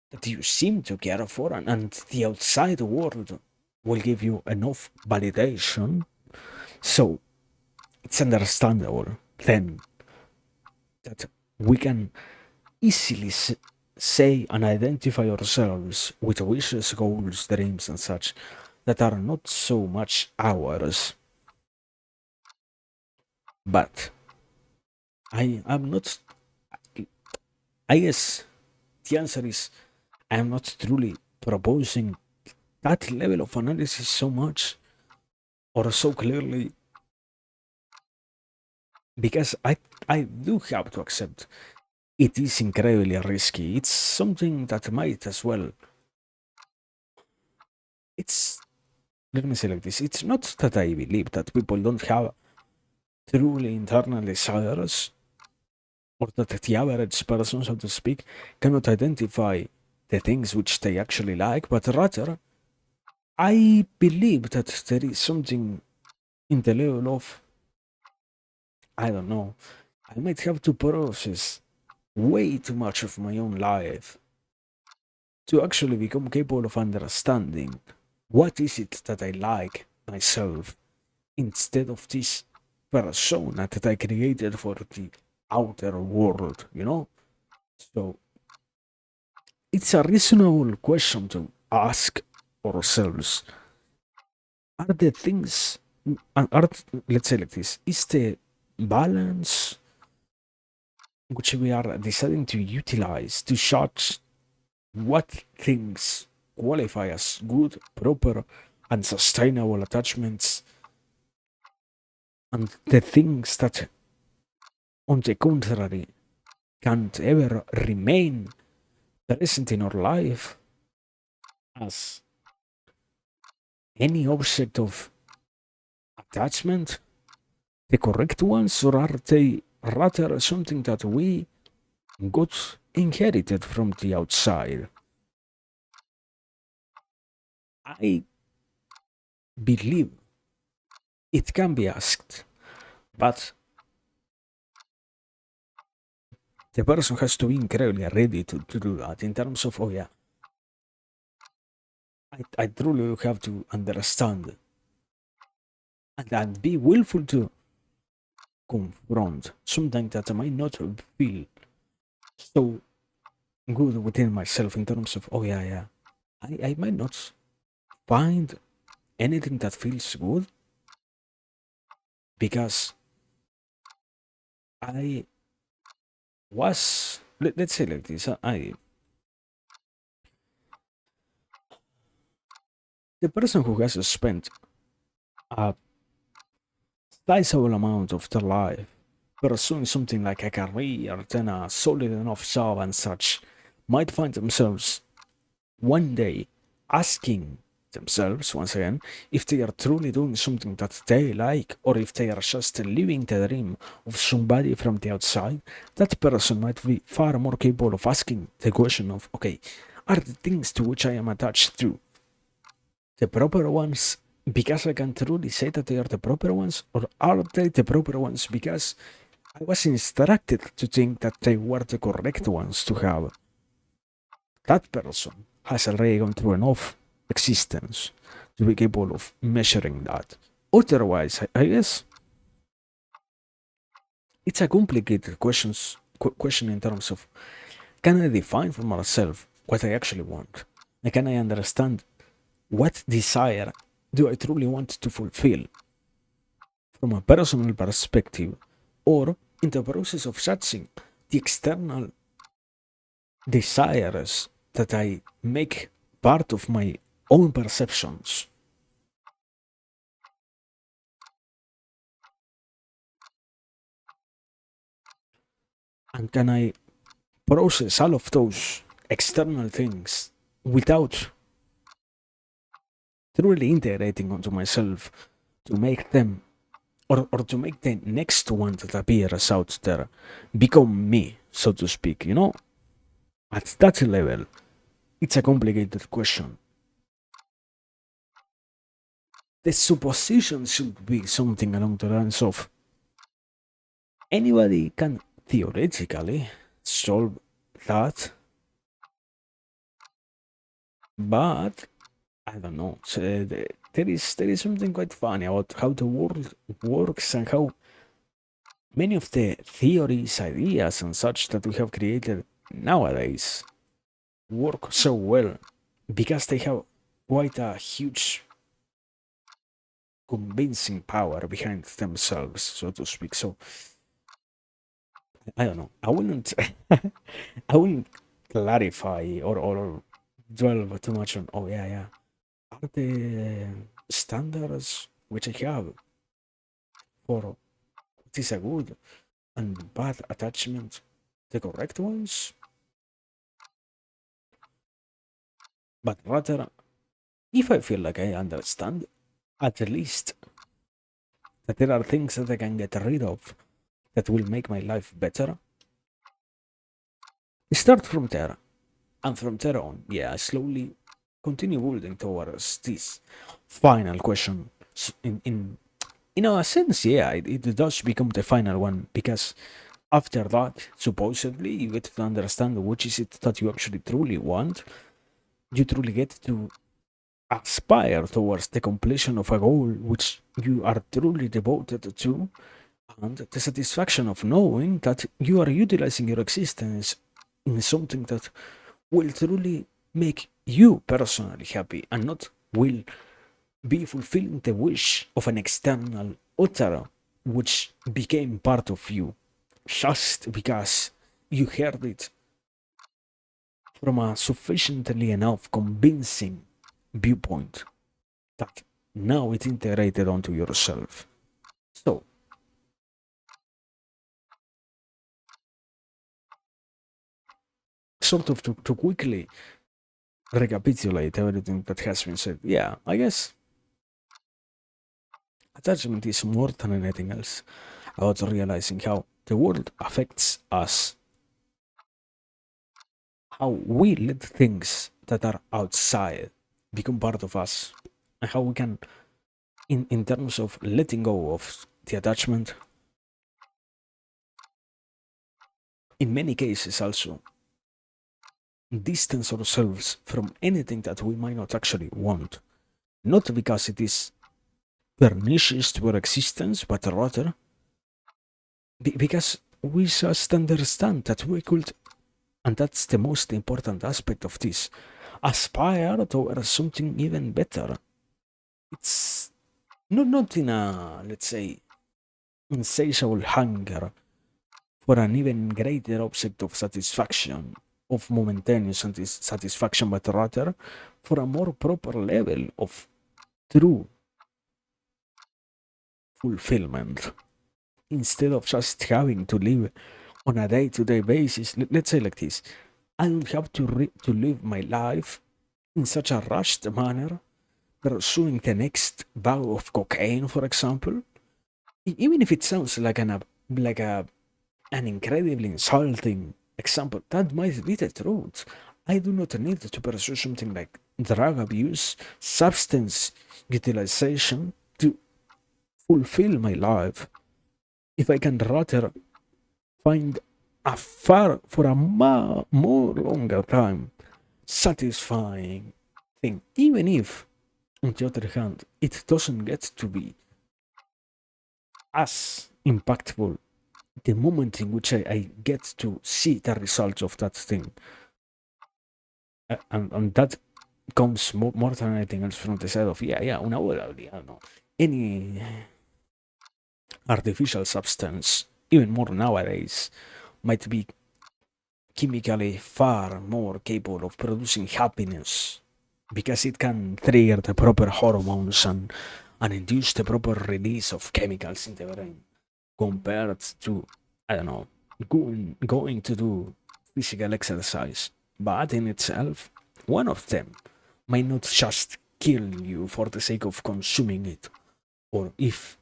that you seem to care for, and the outside world will give you enough validation. So it's understandable then that we can easily say and identify ourselves with wishes, goals, dreams, and such that are not so much ours. But I am not, I guess the answer is I am not truly proposing that level of analysis so much or so clearly because I do have to accept it is incredibly risky. It's something that might as well. It's, let me say like this, it's not that I believe that people don't have truly internal desires or that the average person, so to speak, cannot identify the things which they actually like, but rather I believe that there is something in the level of, I don't know, I might have to process way too much of my own life to actually become capable of understanding what is it that I like myself instead of this. persona that I created for the outer world, you know? So it's a reasonable question to ask ourselves. Are the things, are, let's say like this, is the balance which we are deciding to utilize to judge what things qualify as good, proper, and sustainable attachments, and the things that, on the contrary, can't ever remain present in our life as any object of attachment, the correct ones, or are they rather something that we got inherited from the outside? I believe it can be asked, but the person has to be incredibly ready to do that in terms of, oh yeah, I truly have to understand and be willful to confront something that I might not feel so good within myself in terms of, oh yeah, yeah, I might not find anything that feels good because I let's say like this, the person who has spent a sizable amount of their life pursuing something like a career, then a solid enough job and such, might find themselves one day asking themselves once again if they are truly doing something that they like or if they are just living the dream of somebody from the outside. That person might be far more capable of asking the question of, okay, are the things to which I am attached to the proper ones because I can truly say that they are the proper ones, or are they the proper ones because I was instructed to think that they were the correct ones to have? That person has already gone through enough existence to be capable of measuring that. Otherwise, I guess it's a complicated question in terms of, can I define for myself what I actually want? And can I understand what desire do I truly want to fulfill from a personal perspective, or in the process of judging the external desires that I make part of my own perceptions? And can I process all of those external things without truly integrating onto myself to make them, or to make the next one that appears out there become me, so to speak, you know? At that level, it's a complicated question. The supposition should be something along the lines of, anybody can theoretically solve that, but I don't know. So, there is something quite funny about how the world works and how many of the theories, ideas, and such that we have created nowadays work so well because they have quite a huge convincing power behind themselves, so to speak. So I don't know. I wouldn't I wouldn't clarify or dwell too much on, oh yeah, yeah, are the standards which I have for what is a good and bad attachment the correct ones? But rather, if I feel like I understand, at least that there are things that I can get rid of that will make my life better, start from there. And from there on, yeah, slowly continue building towards this final question. In a sense, yeah, it does become the final one because after that, supposedly, you get to understand which is it that you actually truly want. You truly get to aspire towards the completion of a goal which you are truly devoted to, and the satisfaction of knowing that you are utilizing your existence in something that will truly make you personally happy and not will be fulfilling the wish of an external other which became part of you just because you heard it from a sufficiently enough convincing viewpoint that now it's integrated onto yourself. So, sort of to quickly recapitulate everything that has been said, yeah, I guess attachment is more than anything else about realizing how the world affects us, how we let things that are outside become part of us, and how we can, in terms of letting go of the attachment, in many cases also distance ourselves from anything that we might not actually want, not because it is pernicious to our existence, but rather because we just understand that we could, and that's the most important aspect of this, aspire towards something even better. It's not in a, let's say, insatiable hunger for an even greater object of satisfaction, of momentary satisfaction, but rather for a more proper level of true fulfillment. Instead of just having to live on a day-to-day basis, let's say like this: I don't have to live my life in such a rushed manner, pursuing the next bag of cocaine, for example. Even if it sounds like an incredibly insulting example, that might be the truth. I do not need to pursue something like drug abuse, substance utilization to fulfill my life. If I can rather find a far for a more longer time satisfying thing, even if on the other hand it doesn't get to be as impactful the moment in which I get to see the results of that thing. And that comes more than anything else from the side of, yeah, una bola, no. Any artificial substance, even more nowadays, might be chemically far more capable of producing happiness because it can trigger the proper hormones and induce the proper release of chemicals in the brain compared to, I don't know, going to do physical exercise. But in itself, one of them might not just kill you for the sake of consuming it, or if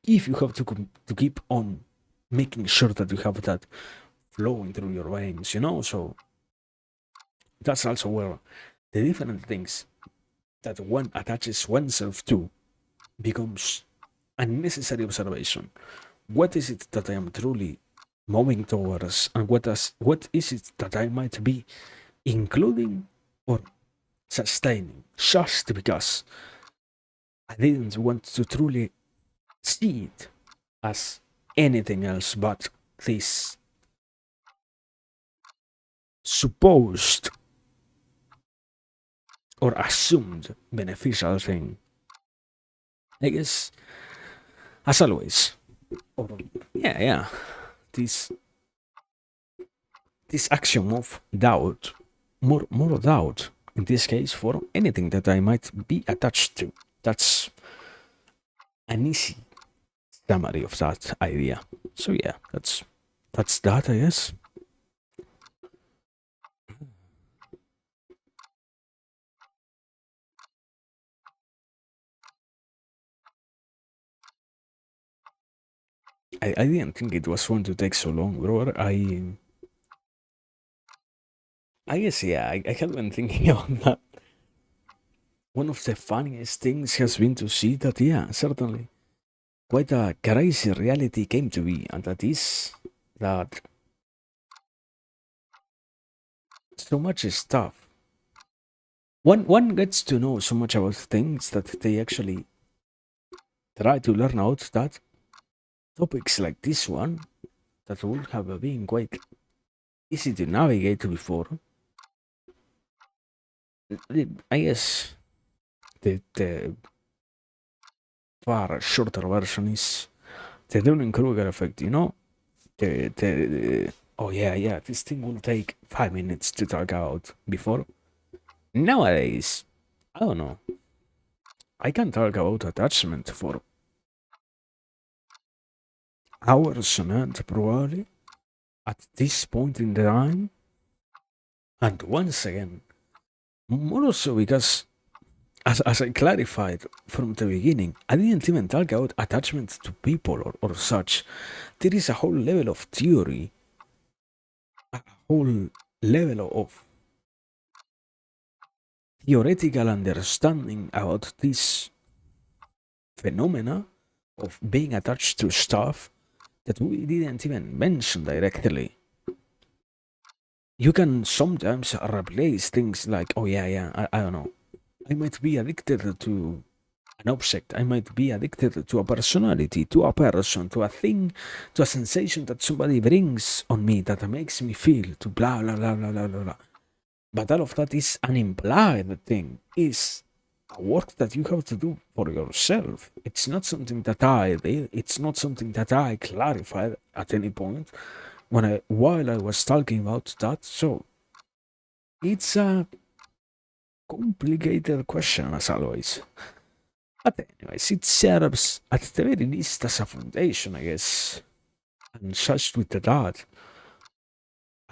you have to keep on making sure that you have that flowing through your veins, So that's also where the different things that one attaches oneself to becomes a necessary observation. What is it that I am truly moving towards, and what is it that I might be including or sustaining just because I didn't want to truly see it as anything else but this supposed or assumed beneficial thing. I guess, as always, or yeah, this this axiom of doubt, more doubt in this case for anything that I might be attached to. That's an easy summary of that idea. So yeah, that's that, I guess. I didn't think it was going to take so long, bro. I guess yeah, I have been thinking about that. One of the funniest things has been to see that yeah, certainly quite a crazy reality came to be, and that is that so much stuff. One gets to know so much about things that they actually try to learn out that topics like this one that would have been quite easy to navigate before. I guess the far shorter version is the Dunning-Kruger effect, you know? Oh yeah, this thing will take 5 minutes to talk out before. Nowadays, I don't know. I can talk about attachment for hours on end, probably, at this point in the time. And once again, more so because, as I clarified from the beginning, I didn't even talk about attachment to people or such. There is a whole level of theory, a whole level of theoretical understanding about this phenomena of being attached to stuff that we didn't even mention directly. You can sometimes replace things like, oh yeah, I don't know. I might be addicted to an object. I might be addicted to a personality, to a person, to a thing, to a sensation that somebody brings on me that makes me feel to blah blah blah blah blah blah. But all of that is an implied thing, is a work that you have to do for yourself. It's not something that I did, it's not something that I clarified at any point while I was talking about that. So it's a complicated question as always. But anyways, it serves at the very least as a foundation, I guess. And such with that,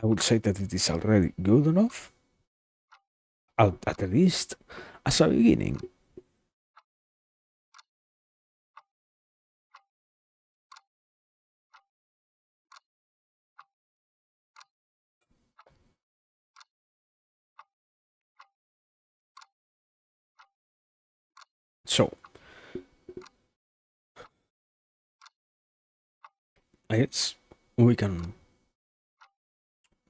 I would say that it is already good enough, at least as a beginning. So, I guess we can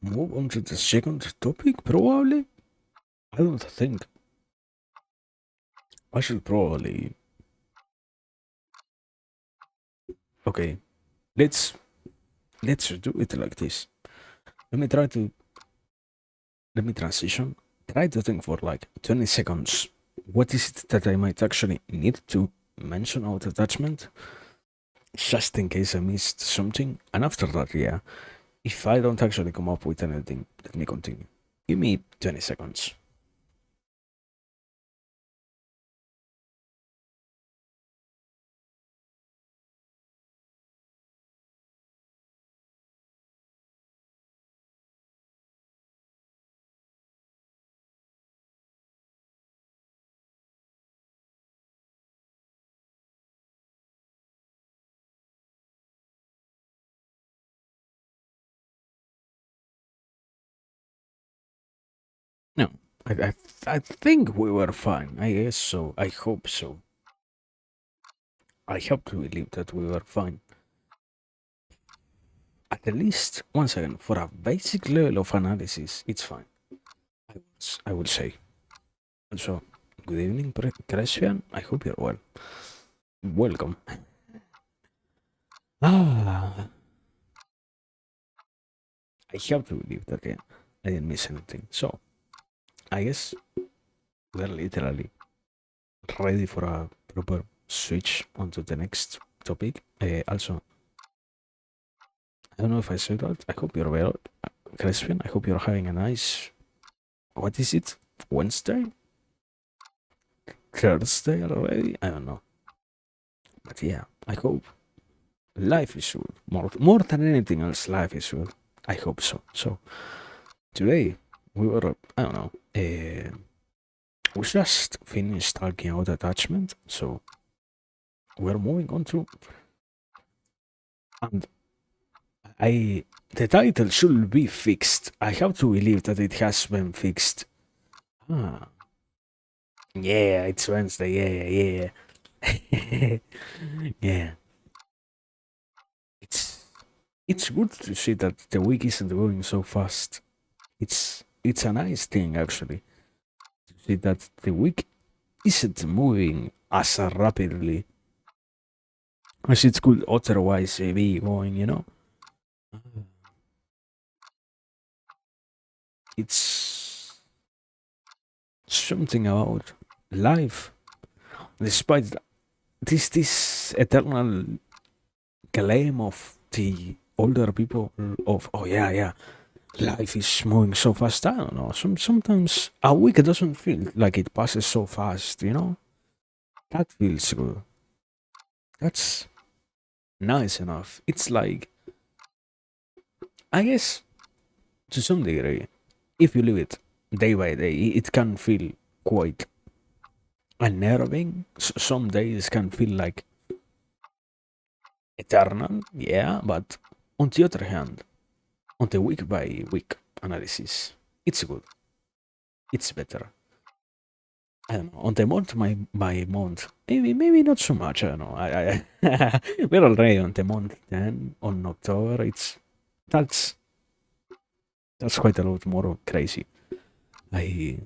move on to the second topic, probably. I don't think. I should probably. Okay, let's let's do it like this. Let me try to let me transition. Try to think for like 20 seconds. What is it that I might actually need to mention about attachment? Just in case I missed something. And after that, yeah, if I don't actually come up with anything, let me continue. Give me 20 seconds. No, I think we were fine. I guess so. I hope so. I hope to believe that we were fine. At least, once again, for a basic level of analysis, it's fine. I would say. Also, good evening, Christian. I hope you're well. Welcome. Ah, I have to believe that I didn't miss anything. So, I guess we're literally ready for a proper switch onto the next topic. Also, I don't know if I said that. I hope you're well, Crispian. I hope you're having a nice. What is it? Wednesday? Thursday already? I don't know. But yeah, I hope life is good. More than anything else, life is good. I hope so. So, today, we were, I don't know, we just finished talking about attachment. So, we're moving on to. And the title should be fixed. I have to believe that it has been fixed. Ah, yeah, it's Wednesday. Yeah. Yeah. It's it's good to see that the week isn't going so fast. It's a nice thing actually to see that the week isn't moving as rapidly as it could otherwise be going, It's something about life, despite this eternal claim of the older people of, oh yeah, yeah, life is moving so fast. I don't know. Sometimes a week doesn't feel like it passes so fast. That feels good. That's nice enough. It's like, I guess, to some degree, if you live it day by day, it can feel quite unnerving. Some days can feel like eternal, yeah, but on the other hand, on the week by week analysis, it's good. It's better. I don't know. On the month by month, maybe not so much. I don't know. We're already on the month 10 on October. That's that's quite a lot more crazy. I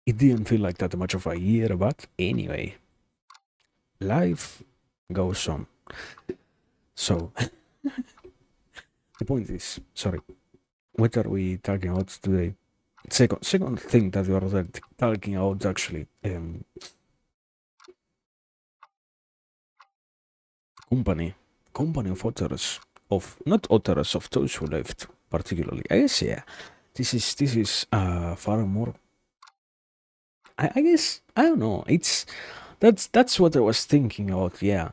It didn't feel like that much of a year, but anyway, life goes on. So the point is, sorry, what are we talking about today? Second thing that we are talking about actually, company, company of authors, of not authors, of those who left particularly. I guess yeah, this is far more. I guess I don't know. That's what I was thinking about. Yeah,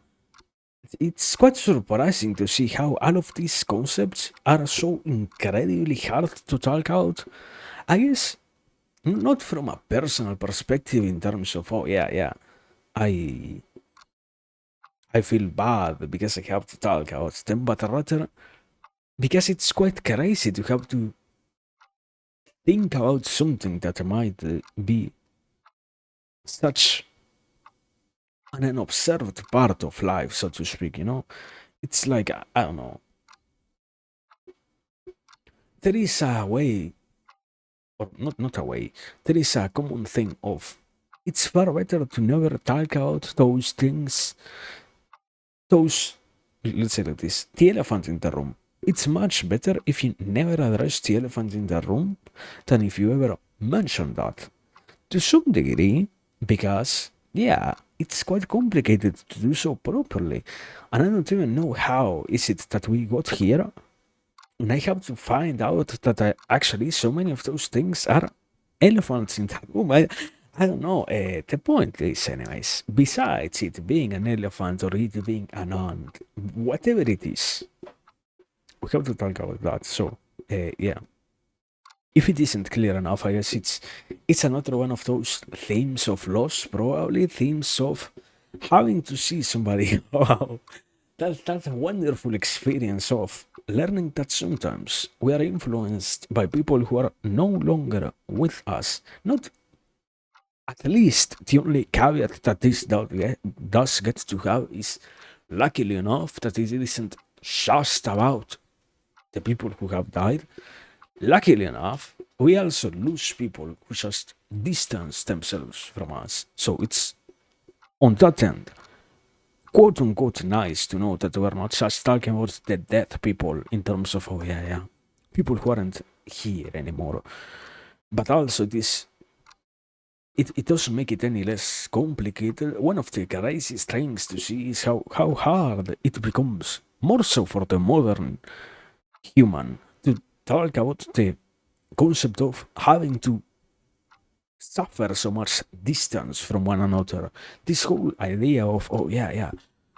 it's quite surprising to see how all of these concepts are so incredibly hard to talk out. I guess not from a personal perspective in terms of, oh yeah, yeah, I I feel bad because I have to talk about them, but rather because it's quite crazy to have to think about something that might be such an unobserved part of life, so to speak. It's like, I don't know, there is a way, or not a way, there is a common thing of it's far better to never talk about those things, those, let's say like this, the elephant in the room. It's much better if you never address the elephant in the room than if you ever mention that. To some degree, because, yeah, it's quite complicated to do so properly. And I don't even know how is it that we got here. And I have to find out that actually so many of those things are elephants in the room. I don't know. The point is, anyways, besides it being an elephant or it being an ant, whatever it is, we have to talk about that. So, yeah. If it isn't clear enough, I guess it's another one of those themes of loss, probably themes of having to see somebody. Wow, that's a wonderful experience of learning that sometimes we are influenced by people who are no longer with us. Not at least the only caveat that this does get to have is, luckily enough, that it isn't just about the people who have died. Luckily enough, we also lose people who just distance themselves from us. So it's on that end, quote unquote, nice to know that we're not just talking about the dead people in terms of, oh yeah, yeah, people who aren't here anymore. But also this, it doesn't make it any less complicated. One of the craziest things to see is how hard it becomes, more so for the modern human, to talk about the concept of having to suffer so much distance from one another. This whole idea of, oh yeah, yeah,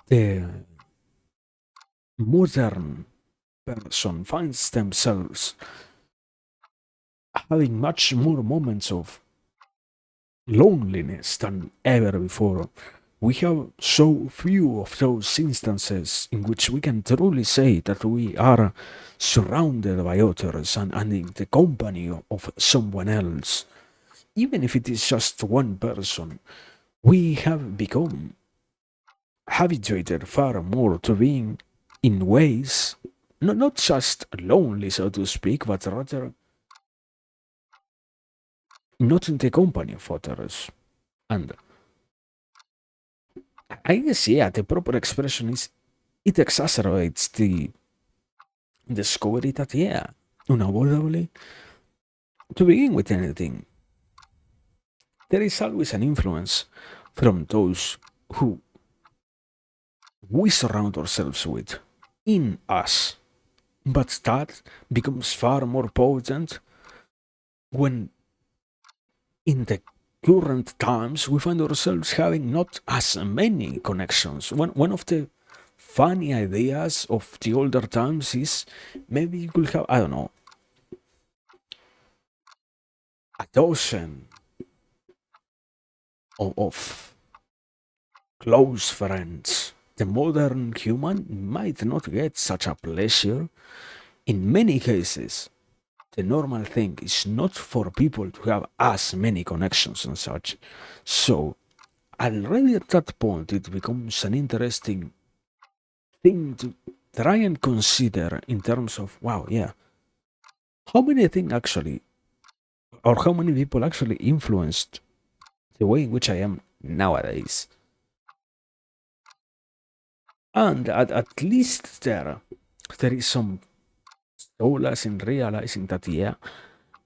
the modern person finds themselves having much more moments of loneliness than ever before. We have so few of those instances in which we can truly say that we are surrounded by others and in the company of someone else. Even if it is just one person, we have become habituated far more to being in ways not just lonely, so to speak, but rather not in the company of others. And I guess, yeah, the proper expression is it exacerbates the discovery that, yeah, unavoidably, to begin with anything, there is always an influence from those who we surround ourselves with in us. But that becomes far more potent when, in the current times, we find ourselves having not as many connections. One of the funny ideas of the older times is maybe you could have, I don't know, a dozen of close friends. The modern human might not get such a pleasure. In many cases, the normal thing is not for people to have as many connections and such. So, already at that point, it becomes an interesting thing to try and consider in terms of, wow, yeah, how many things actually, or how many people actually influenced the way in which I am nowadays. And at least there is some solace in realizing that, yeah,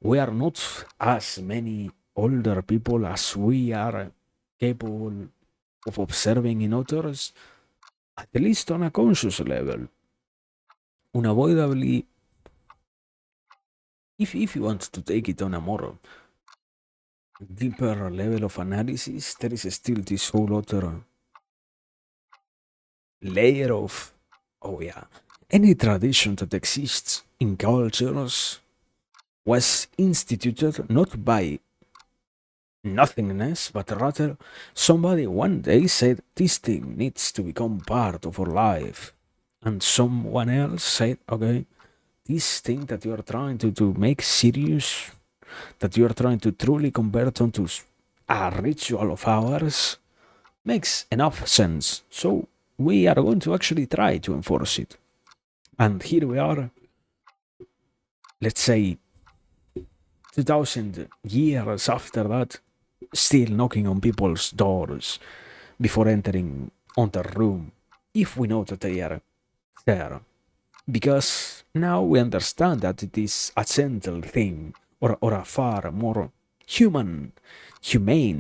we are not as many older people as we are capable of observing in others, at least on a conscious level. Unavoidably, if you want to take it on a more deeper level of analysis, there is still this whole other layer of, oh yeah, any tradition that exists in cultures was instituted not by nothingness, but rather somebody one day said this thing needs to become part of our life. And someone else said, okay, this thing that you are trying to make serious, that you are trying to truly convert onto a ritual of ours, makes enough sense. So we are going to actually try to enforce it. And here we are, let's say 2000 years after that, still knocking on people's doors before entering on their room, if we know that they are there. Because now we understand that it is a gentle thing, or a far more humane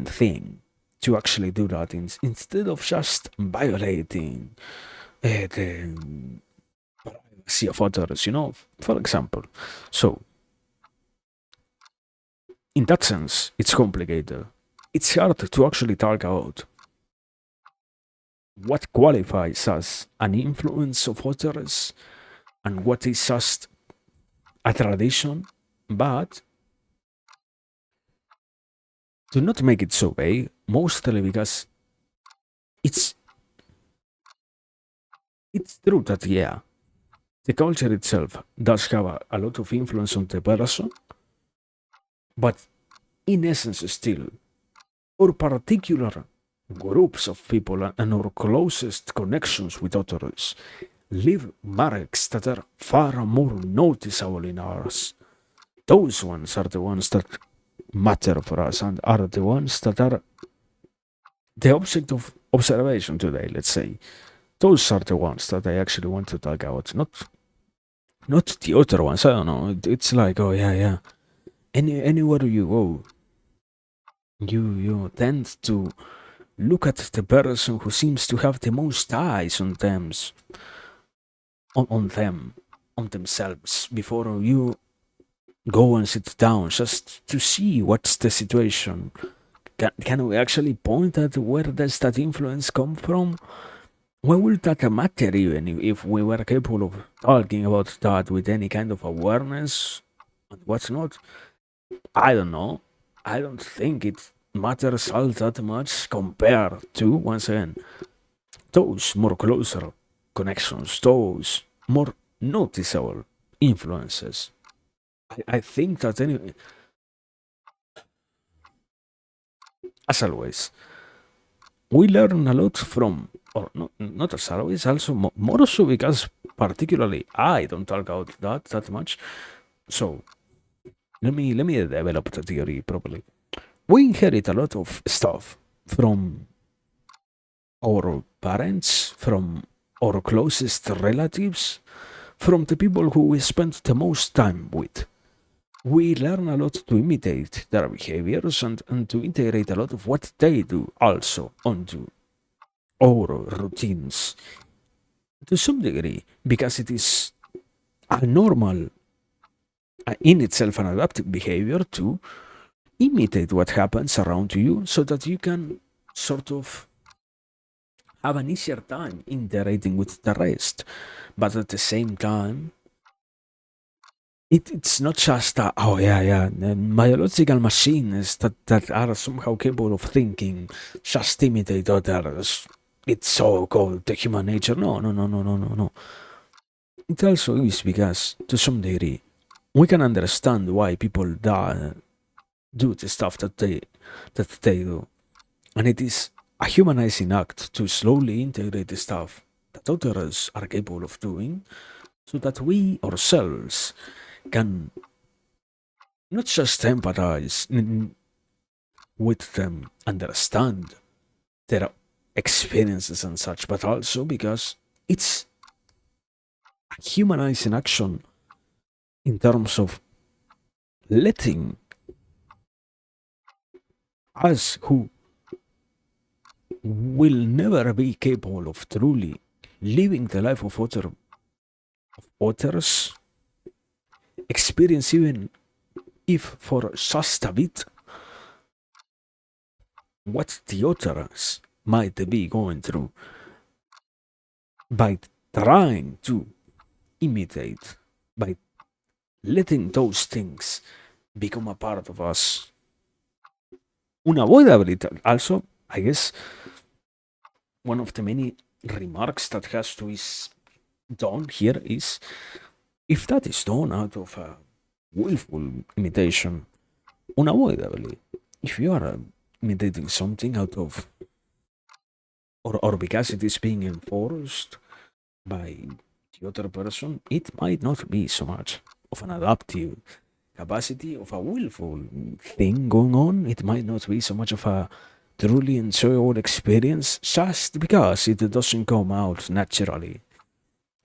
thing to actually do that instead of just violating the privacy of others, for example. So, in that sense, it's complicated. It's hard to actually talk about what qualifies as an influence of others and what is just a tradition, but to not make it so vague, mostly because it's it's true that, yeah, the culture itself does have a lot of influence on the person, but in essence still, our particular groups of people and our closest connections with others leave marks that are far more noticeable in ours. Those ones are the ones that matter for us and are the ones that are the object of observation today, let's say. Those are the ones that I actually want to talk about, not the other ones. I don't know. It's like, oh yeah, yeah. Anywhere you go, you tend to look at the person who seems to have the most eyes on them, on them, on themselves, before you go and sit down, just to see what's the situation. Can we actually point at where does that influence come from? Why would that matter even if we were capable of talking about that with any kind of awareness and what's not? I don't know. I don't think it matters all that much compared to, once again, those more closer connections, those more noticeable influences. I think that anyway, as always, we learn a lot from, or not as always, also more so because particularly I don't talk about that much. So let me develop the theory properly. We inherit a lot of stuff from our parents, from our closest relatives, from the people who we spend the most time with. We learn a lot to imitate their behaviors and to integrate a lot of what they do also onto our routines to some degree because it is a normal in itself an adaptive behavior to imitate what happens around you so that you can sort of have an easier time interacting with the rest. But at the same time, it's not just oh yeah, yeah, biological machines that are somehow capable of thinking, just imitate others. It's so called the human nature. No, no, no, no, no, no, no. It also is because, to some degree, we can understand why people do the stuff that they do, and it is a humanizing act to slowly integrate the stuff that others are capable of doing, so that we ourselves can not just empathize with them, understand their experiences and such, but also because it's a humanizing action in terms of letting us who will never be capable of truly living the life of others experience, even if for just a bit, what the others might be going through by trying to imitate, by letting those things become a part of us unavoidably. Also, I guess one of the many remarks that has to is done here is if that is done out of a willful imitation, unavoidably, if you are imitating something out of or because it is being enforced by the other person, it might not be so much of an adaptive capacity of a willful thing going on. It might not be so much of a truly enjoyable experience just because it doesn't come out naturally.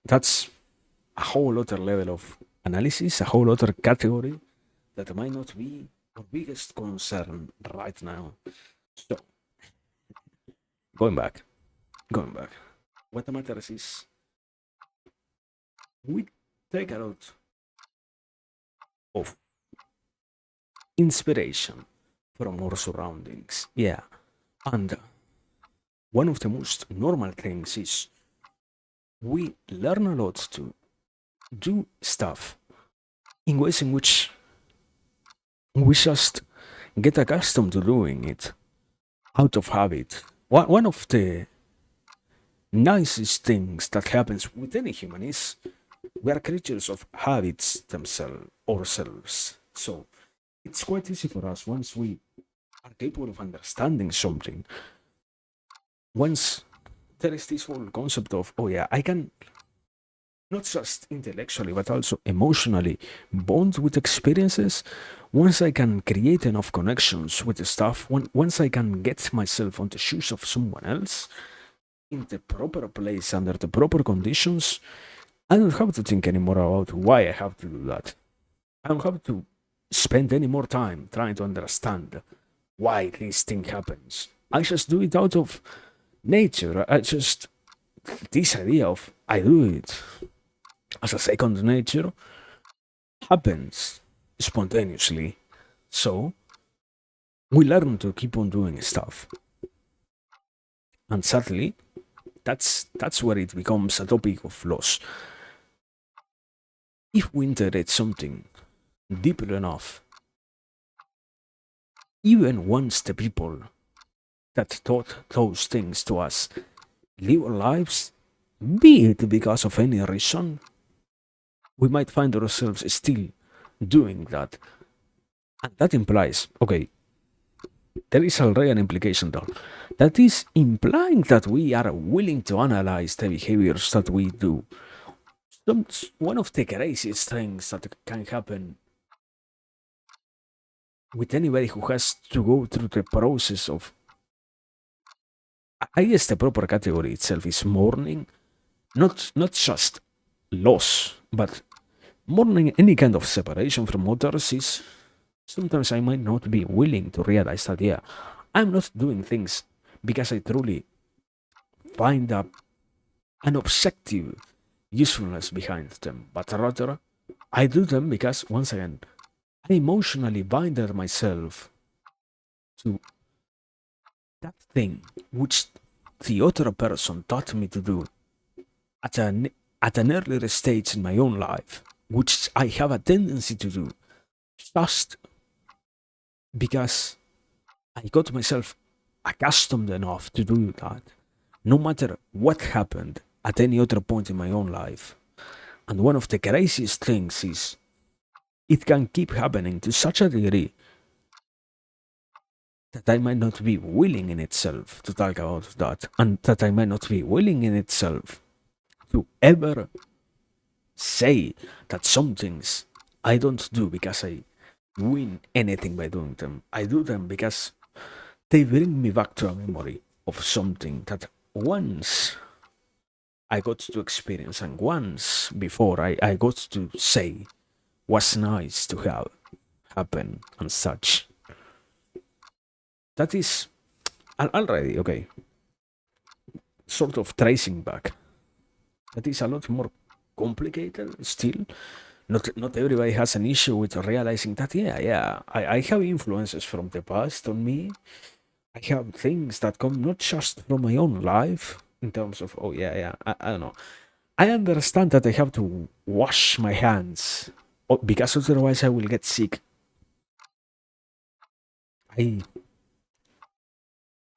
That's a whole other level of analysis, a whole other category that might not be our biggest concern right now. So, going back, going back. What matters is we take a lot of inspiration from our surroundings. Yeah. And one of the most normal things is we learn a lot to do stuff in ways in which we just get accustomed to doing it out of habit. One of the nicest things that happens with any human is we are creatures of habits themselves, ourselves. So it's quite easy for us once we are capable of understanding something. Once there is this whole concept of, oh yeah, I can not just intellectually but also emotionally bond with experiences. Once I can create enough connections with the stuff, once I can get myself on the shoes of someone else in the proper place under the proper conditions, I don't have to think anymore about why I have to do that. I don't have to spend any more time trying to understand why this thing happens. I just do it out of nature. I just, this idea of I do it as a second nature happens spontaneously. So we learn to keep on doing stuff. And sadly, that's where it becomes a topic of loss. If we integrate something deeper enough, even once the people that taught those things to us live our lives, be it because of any reason, we might find ourselves still doing that. And that implies, okay, there is already an implication though. That is implying that we are willing to analyze the behaviors that we do. One of the craziest things that can happen with anybody who has to go through the process of I guess the proper category itself is mourning, not just loss, but mourning any kind of separation from others is sometimes I might not be willing to realize that, yeah, I'm not doing things because I truly find an objective usefulness behind them, but rather I do them because, once again, I emotionally binded myself to that thing which the other person taught me to do at an earlier stage in my own life, which I have a tendency to do just because I got myself accustomed enough to do that, no matter what happened at any other point in my own life. And one of the craziest things is it can keep happening to such a degree that I might not be willing in itself to talk about that, and that I might not be willing in itself to ever say that some things I don't do because I win anything by doing them. I do them because they bring me back to a memory of something that once I got to experience and once before I got to say was nice to have happen and such. That is already okay. Sort of tracing back. That is a lot more complicated still. Not everybody has an issue with realizing that, yeah, I have influences from the past on me. I have things that come not just from my own life in terms of, oh yeah, I don't know. I understand that I have to wash my hands because otherwise I will get sick. I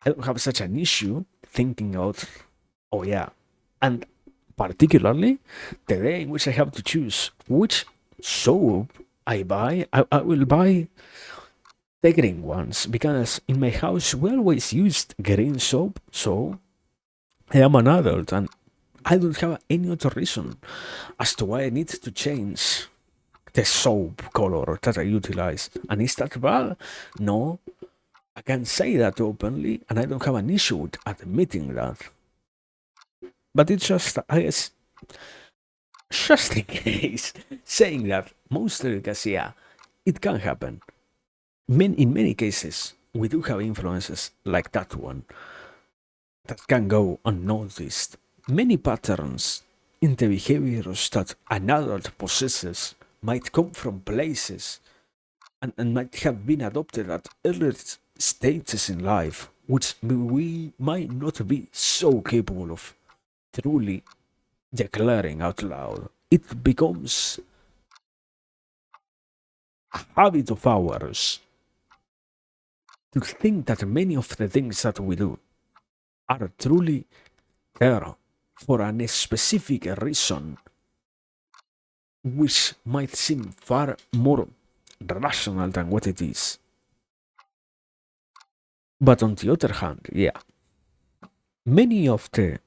I don't have such an issue thinking out, oh yeah, and particularly the day in which I have to choose which soap I buy, I will buy the green ones because in my house we always used green soap, so I am an adult and I don't have any other reason as to why I need to change the soap color that I utilize. And is that bad? No, I can say that openly and I don't have an issue with admitting that. But it's just, I guess, just in case, saying that mostly because, yeah, it can happen. In many cases, we do have influences like that one that can go unnoticed. Many patterns in the behaviors that an adult possesses might come from places and might have been adopted at earlier stages in life, which we might not be so capable of truly declaring out loud. It becomes a habit of ours to think that many of the things that we do are truly there for a specific reason, which might seem far more rational than what it is. But on the other hand, yeah, many of the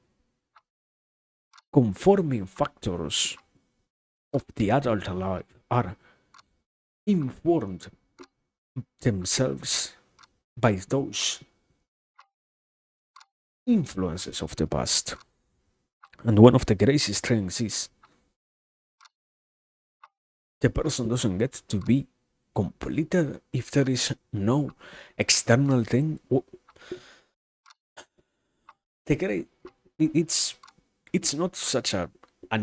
conforming factors of the adult life are informed themselves by those influences of the past. And one of the craziest things is the person doesn't get to be completed if there is no external thing. The great, it's not such an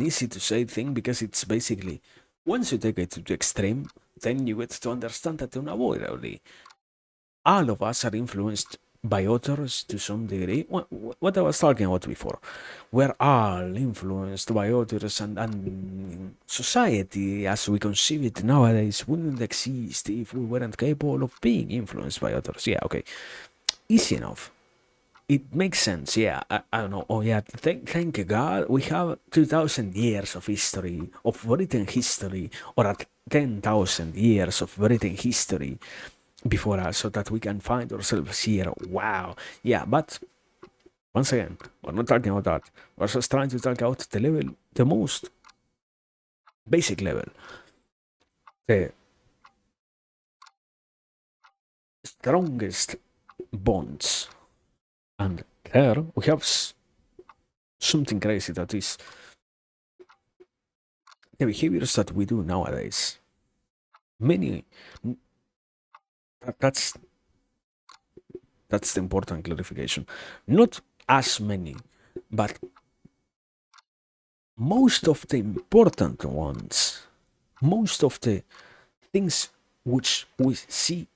easy to say thing because it's basically once you take it to the extreme, then you get to understand that unavoidably all of us are influenced by others to some degree. What I was talking about before, we're all influenced by others, and society as we conceive it nowadays wouldn't exist if we weren't capable of being influenced by others. Yeah, okay, easy enough. It makes sense, yeah. I don't know. Oh, yeah. Thank God we have 2,000 years of history, of written history, or at 10,000 years of written history before us so that we can find ourselves here. Wow. Yeah, but once again, we're not talking about that. We're just trying to talk about the level, the most basic level, the strongest bonds and there we have something crazy that is the behaviors that we do nowadays. Many that's the important clarification. Not as many, but most of the important ones, most of the things which we see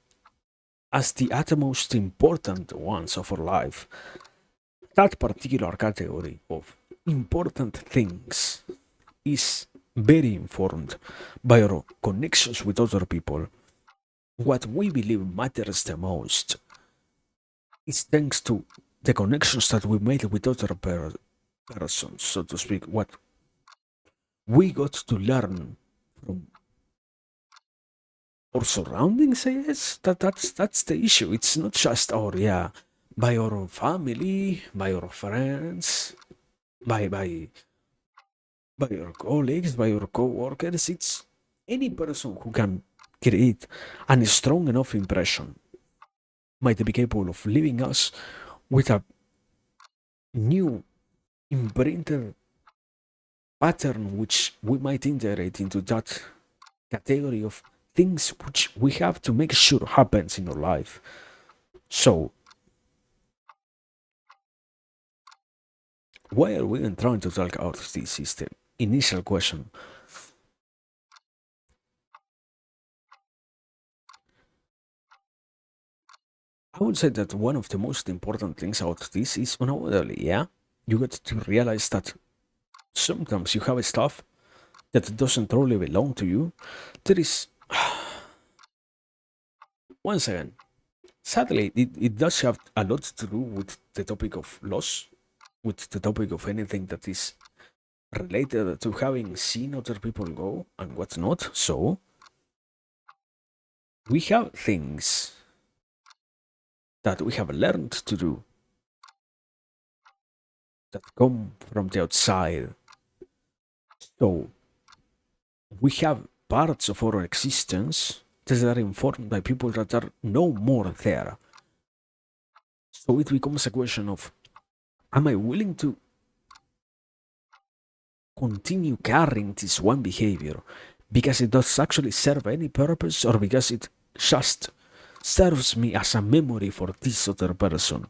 as the utmost important ones of our life, that particular category of important things is very informed by our connections with other people. What we believe matters the most is thanks to the connections that we made with other persons, so to speak. What we got to learn from our surroundings, I guess. That's the issue. It's not just our, yeah, by our family, by our friends, by your colleagues, by your co-workers. It's any person who can create a strong enough impression might be capable of leaving us with a new imprinted pattern which we might integrate into that category of things which we have to make sure happens in our life. So why are we even trying to talk about this is the initial question. I would say that one of the most important things about this is unavoidably, yeah, you get to realize that sometimes you have stuff that doesn't really belong to you. There is, once again, sadly, it does have a lot to do with the topic of loss, with the topic of anything that is related to having seen other people go and what's not. So, we have things that we have learned to do that come from the outside. So, we have parts of our existence that are informed by people that are no more there. So it becomes a question of, am I willing to continue carrying this one behavior because it does actually serve any purpose, or because it just serves me as a memory for this other person,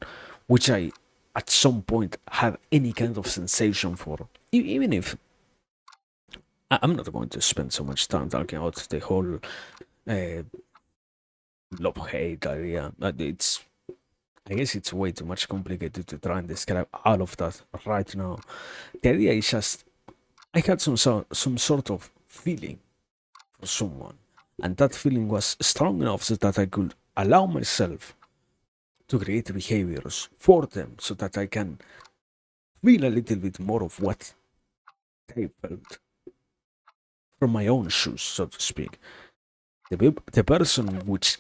which I at some point had any kind of sensation for? Even if I'm not going to spend so much time talking about the whole uh, love hate idea. I guess it's way too much complicated to try and describe all of that right now. The idea is just I had some sort of feeling for someone, and that feeling was strong enough so that I could allow myself to create behaviors for them, so that I can feel a little bit more of what they felt from my own shoes, so to speak. The person which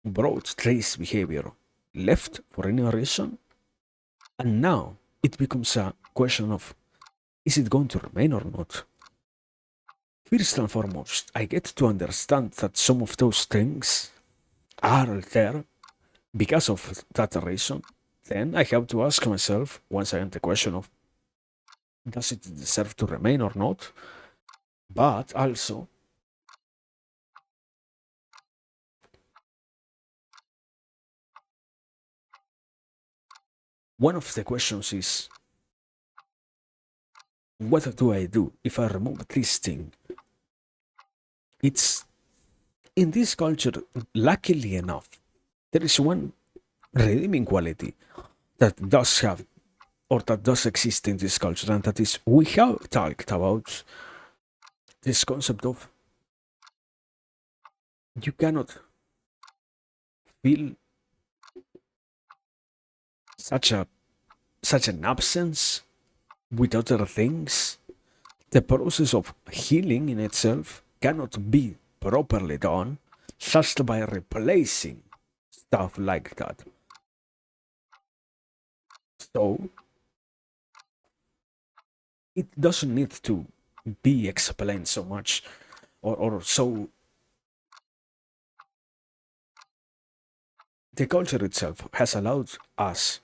brought this behavior left for any reason, and now it becomes a question of, is it going to remain or not? First and foremost, I get to understand that some of those things are there because of that reason. Then I have to ask myself once again the question of, does it deserve to remain or not? But also, one of the questions is, what do I do if I remove this thing? It's in this culture, luckily enough, there is one redeeming quality that does have, or that does exist in this culture, and that is, we have talked about this concept of, you cannot feel such a such an absence with other things. The process of healing in itself cannot be properly done just by replacing stuff like that. So it doesn't need to be explained so much, or so. The culture itself has allowed us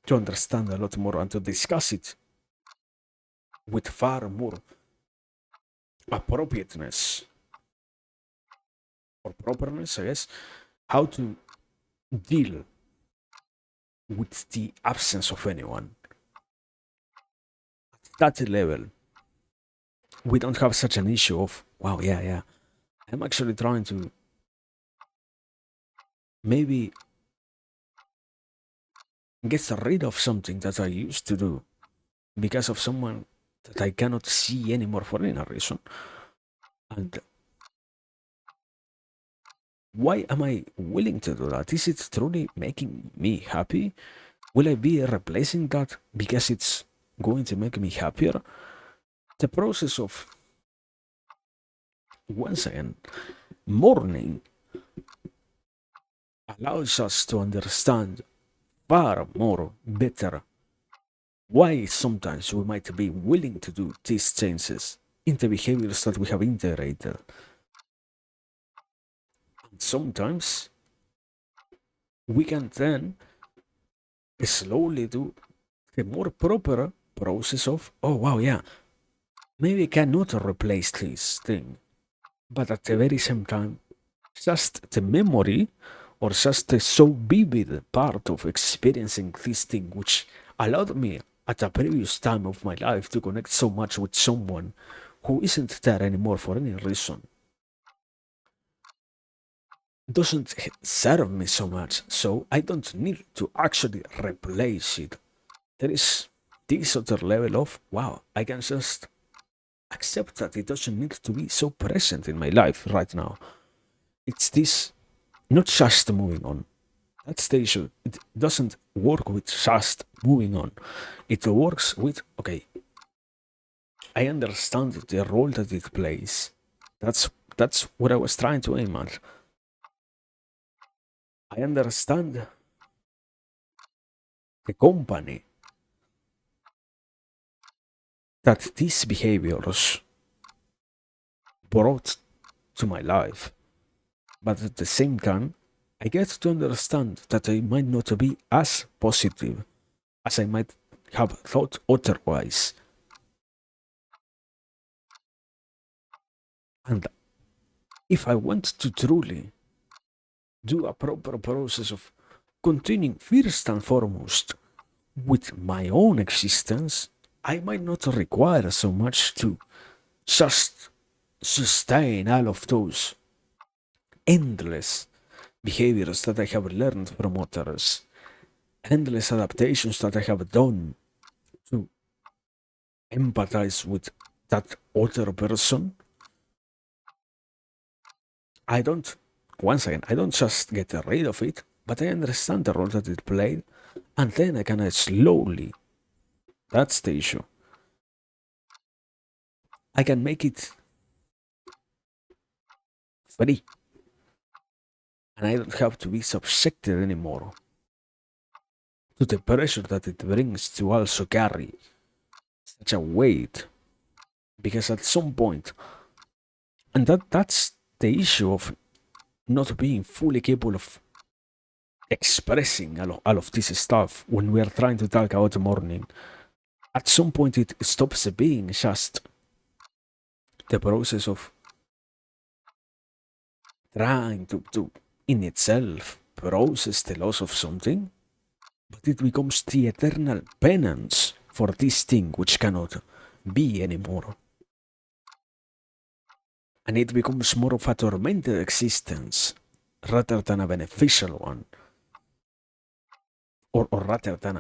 to understand a lot more and to discuss it with far more appropriateness or properness, I guess, how to deal with the absence of anyone. At that level, we don't have such an issue of, wow, yeah, yeah, I'm actually trying to maybe get rid of something that I used to do because of someone that I cannot see anymore for any reason. And why am I willing to do that? Is it truly making me happy? Will I be replacing that because it's going to make me happier? The process of, once again, mourning allows us to understand far more better why sometimes we might be willing to do these changes in the behaviors that we have integrated. And sometimes we can then slowly do the more proper process of, oh wow, yeah, maybe I cannot replace this thing, but at the very same time, just the memory or just the so vivid part of experiencing this thing which allowed me at a previous time of my life to connect so much with someone who isn't there anymore for any reason doesn't serve me so much, so I don't need to actually replace it. There is this other level of, wow, I can just accept that it doesn't need to be so present in my life right now. It's this, not just moving on. That's the issue. It doesn't work with just moving on. It works with, okay, I understand the role that it plays. That's what I was trying to aim at. I understand the company that these behaviors brought to my life. But at the same time, I get to understand that I might not be as positive as I might have thought otherwise. And if I want to truly do a proper process of continuing first and foremost with my own existence, I might not require so much to just sustain all of those endless behaviors that I have learned from others, endless adaptations that I have done to empathize with that other person. I don't, once again, I don't just get rid of it, but I understand the role that it played, and then I can slowly, that's the issue, I can make it free, and I don't have to be subjected anymore to the pressure that it brings to also carry such a weight, because at some point, and that's the issue of not being fully capable of expressing all of this stuff when we are trying to talk about mourning. At some point, it stops being just the process of trying to in itself process the loss of something, but it becomes the eternal penance for this thing which cannot be anymore. And it becomes more of a tormented existence rather than a beneficial one, or rather than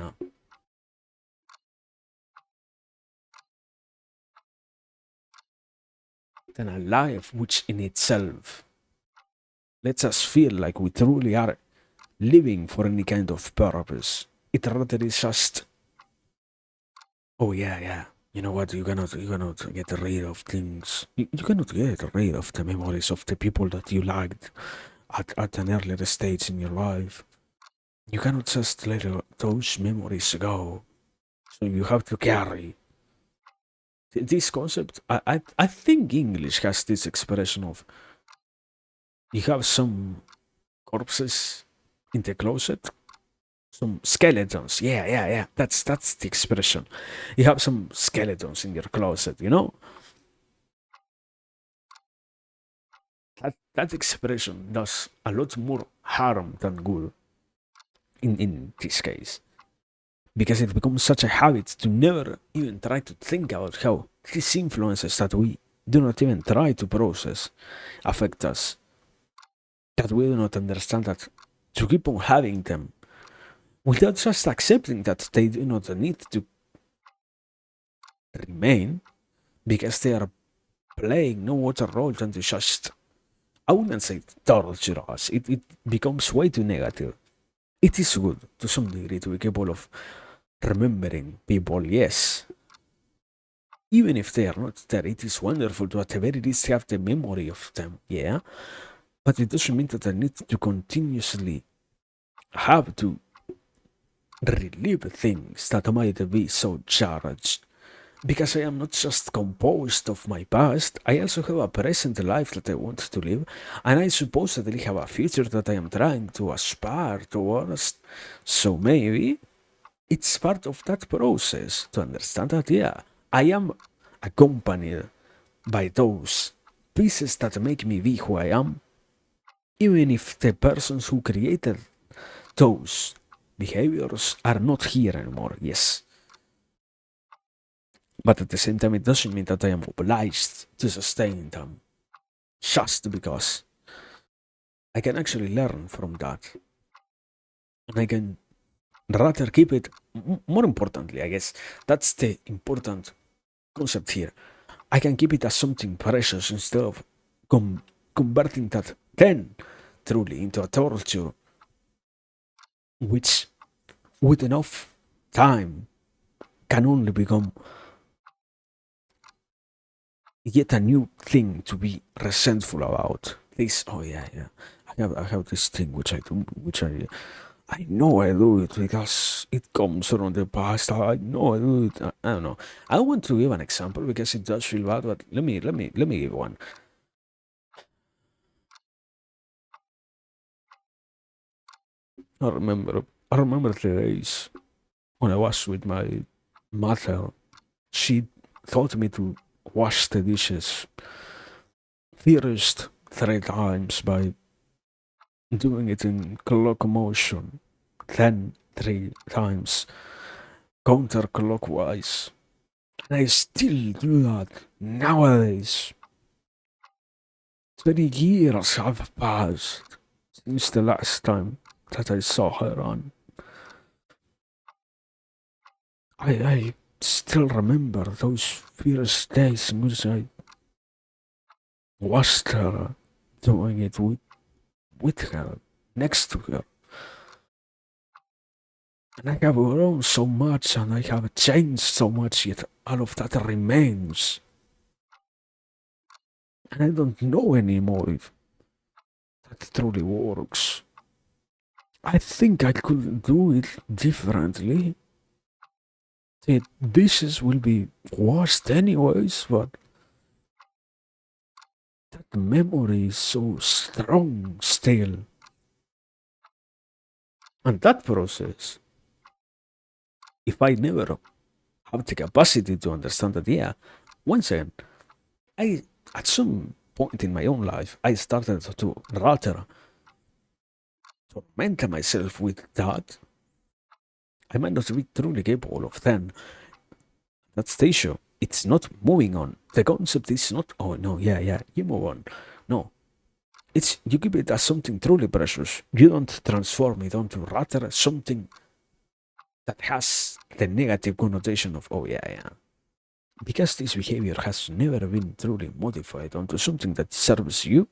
a life which in itself lets us feel like we truly are living for any kind of purpose. It rather is just, oh yeah, yeah. You know what? You cannot get rid of things. You cannot get rid of the memories of the people that you liked at an earlier stage in your life. You cannot just let those memories go. So you have to carry this concept. I think English has this expression of, you have some corpses in the closet, some skeletons. Yeah. That's the expression. You have some skeletons in your closet, you know? That expression does a lot more harm than good in this case. Because it becomes such a habit to never even try to think about how these influences that we do not even try to process affect us. That we do not understand that to keep on having them without just accepting that they do not need to remain because they are playing no other role than to just, I wouldn't say torture us. It becomes way too negative. It is good to some degree to be capable of remembering people, yes. Even if they are not there, it is wonderful to at the very least have the memory of them, yeah? But it doesn't mean that I need to continuously have to relive things that might be so charged. Because I am not just composed of my past, I also have a present life that I want to live, and I supposedly have a future that I am trying to aspire towards. So maybe it's part of that process to understand that, yeah, I am accompanied by those pieces that make me be who I am, even if the persons who created those behaviors are not here anymore, yes. But at the same time, it doesn't mean that I am obliged to sustain them just because I can actually learn from that. And I can rather keep it, more importantly, I guess, that's the important concept here. I can keep it as something precious instead of converting that then truly into a torture, which with enough time can only become yet a new thing to be resentful about. This, oh yeah. I have this thing which I do, which I know I do it because it comes from the past. I know I do it. I don't know. I don't want to give an example because it does feel bad, but let me give one. I remember I remember the days when I was with my mother. She taught me to wash the dishes first 3 times by doing it in clock motion, then 3 times counterclockwise. And I still do that nowadays. 20 years have passed since the last time that I saw her on. I still remember those first days in which I watched her doing it with her, next to her. And I have grown so much and I have changed so much, yet all of that remains. And I don't know anymore if that truly works. I think I could do it differently. The dishes will be washed anyways, but that memory is so strong still. And that process, if I never have the capacity to understand that, yeah, once again, I, at some point in my own life, I started to rather torment myself with that. I might not be truly capable of then. That's the issue. It's not moving on. The concept is not, oh no, yeah, you move on. No. It's you keep it as something truly precious. You don't transform it onto rather something that has the negative connotation of, oh yeah. Because this behavior has never been truly modified onto something that serves you,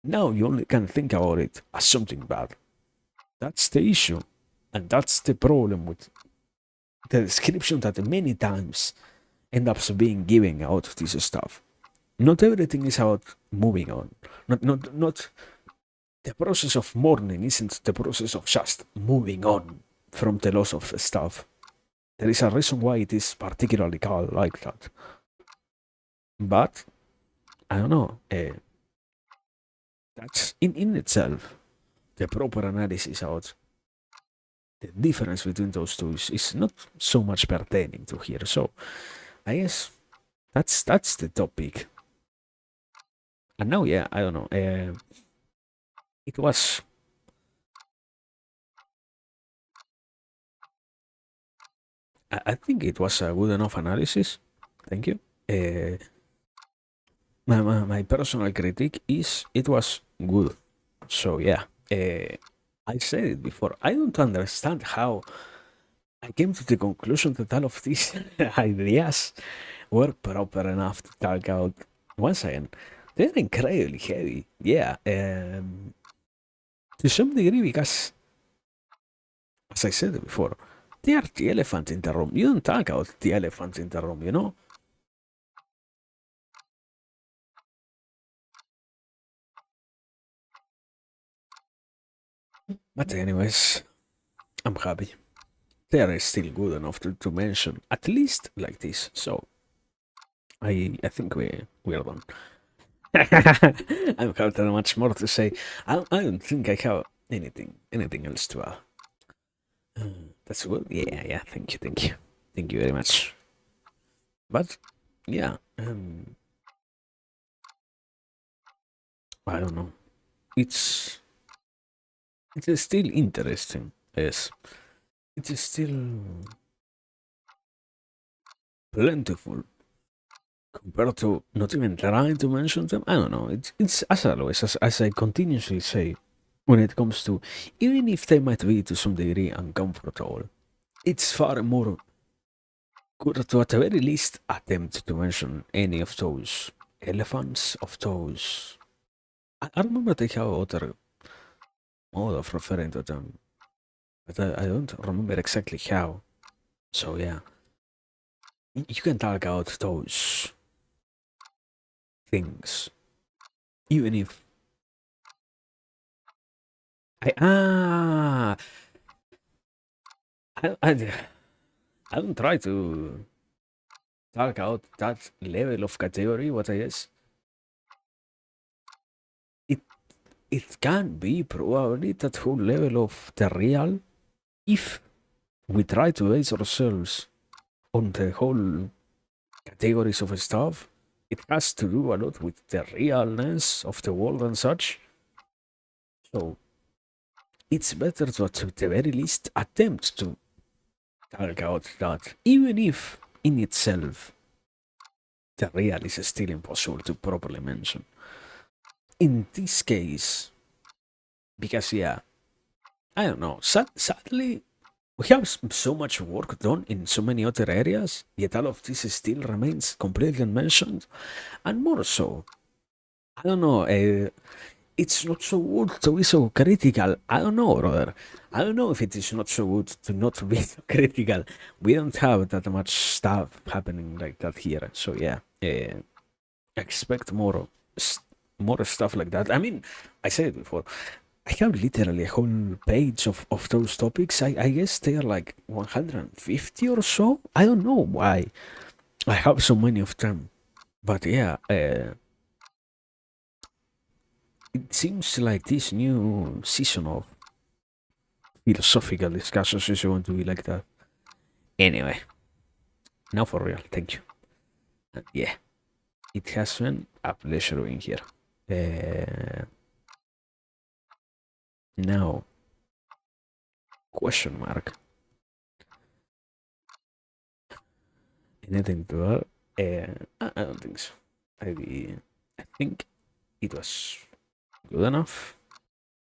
now you only can think about it as something bad. That's the issue. And that's the problem with the description that many times end up being given out of this stuff. Not everything is about moving on. Not the process of mourning isn't the process of just moving on from the loss of stuff. There is a reason why it is particularly called like that. But I don't know. That's in itself the proper analysis out the difference between those two is not so much pertaining to here. So I guess that's the topic. And now, yeah, I don't know. It was. I think it was a good enough analysis. Thank you. Uh, my personal critique is it was good. So yeah, I said it before. I don't understand how I came to the conclusion that all of these ideas were proper enough to talk out. Once again, they're incredibly heavy. Yeah, to some degree, because as I said before, they are the elephant in the room. You don't talk about the elephant in the room, you know? But anyways, I'm happy. They are still good enough to mention, at least like this. So I think we're done. I don't have that much more to say. I don't think I have anything else to add. That's good. Yeah, yeah. Thank you very much. But yeah, I don't know. It's it's still interesting. Yes, it is still plentiful compared to not even trying to mention them. I don't know. It's as always, as I continuously say, when it comes to, even if they might be to some degree uncomfortable, it's far more good to at the very least attempt to mention any of those elephants, of those. I remember they have other mode of referring to them, but I don't remember exactly how. So yeah, you can talk out those things, even if I I, I, I don't try to talk out that level of category, what I guess it it can be probably that whole level of the real if we try to base ourselves on the whole categories of stuff. It has to do a lot with the realness of the world and such. So it's better to at the very least attempt to talk out that, even if in itself the real is still impossible to properly mention. In this case, because yeah, I don't know. Sadly, we have so much work done in so many other areas, yet all of this still remains completely unmentioned, and more so. I don't know. It's not so good to be so critical. I don't know, brother. I don't know if it is not so good to not be so critical. We don't have that much stuff happening like that here, so yeah. Expect more stuff like that. I mean, I said it before. I have literally a whole page of those topics. I guess they are like 150 or so. I don't know why I have so many of them. But yeah, it seems like this new season of philosophical discussions is going to be like that. Anyway, now for real, thank you. Yeah, it has been a pleasure being here. Uh, Now, question mark. Anything to add? I don't think so. I think it was good enough.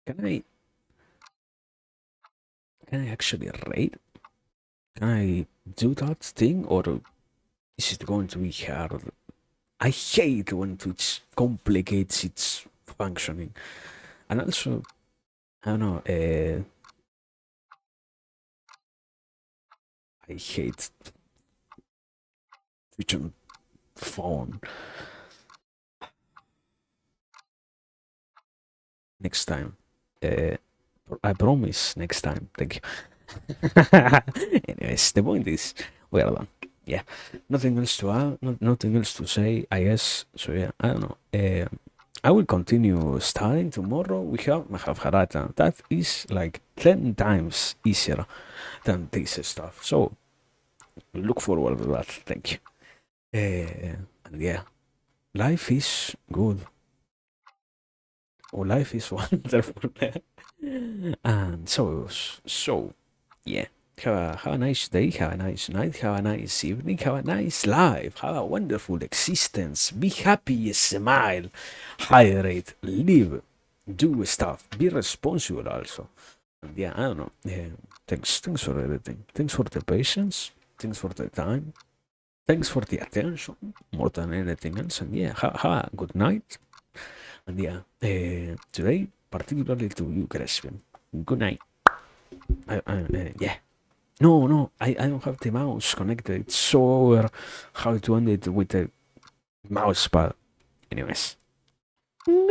Can I can I actually rate? Can I do that thing, or is it going to be hard? I hate when Twitch complicates its functioning, and also I don't know. I hate Twitch on phone. Next time, uh, I promise. Next time, thank you. Anyways, the point is, we're done. Yeah, nothing else to add, nothing else to say, I guess. So yeah, I don't know. I will continue studying tomorrow. We have harata. That is like 10 times easier than this stuff. So look forward to that. Thank you. And yeah, life is good. Oh, life is wonderful. And so yeah. Have a nice day, have a nice night, have a nice evening, have a nice life, have a wonderful existence. Be happy, smile, hydrate, live, do stuff, be responsible also. And yeah, I don't know. Yeah, thanks for everything. Thanks for the patience. Thanks for the time. Thanks for the attention more than anything else. And yeah, have a good night. And yeah, today, particularly to you, Crispin. Good night. Yeah. No, I don't have the mouse connected. It's so over how to end it with the mouse pad. Anyways. Good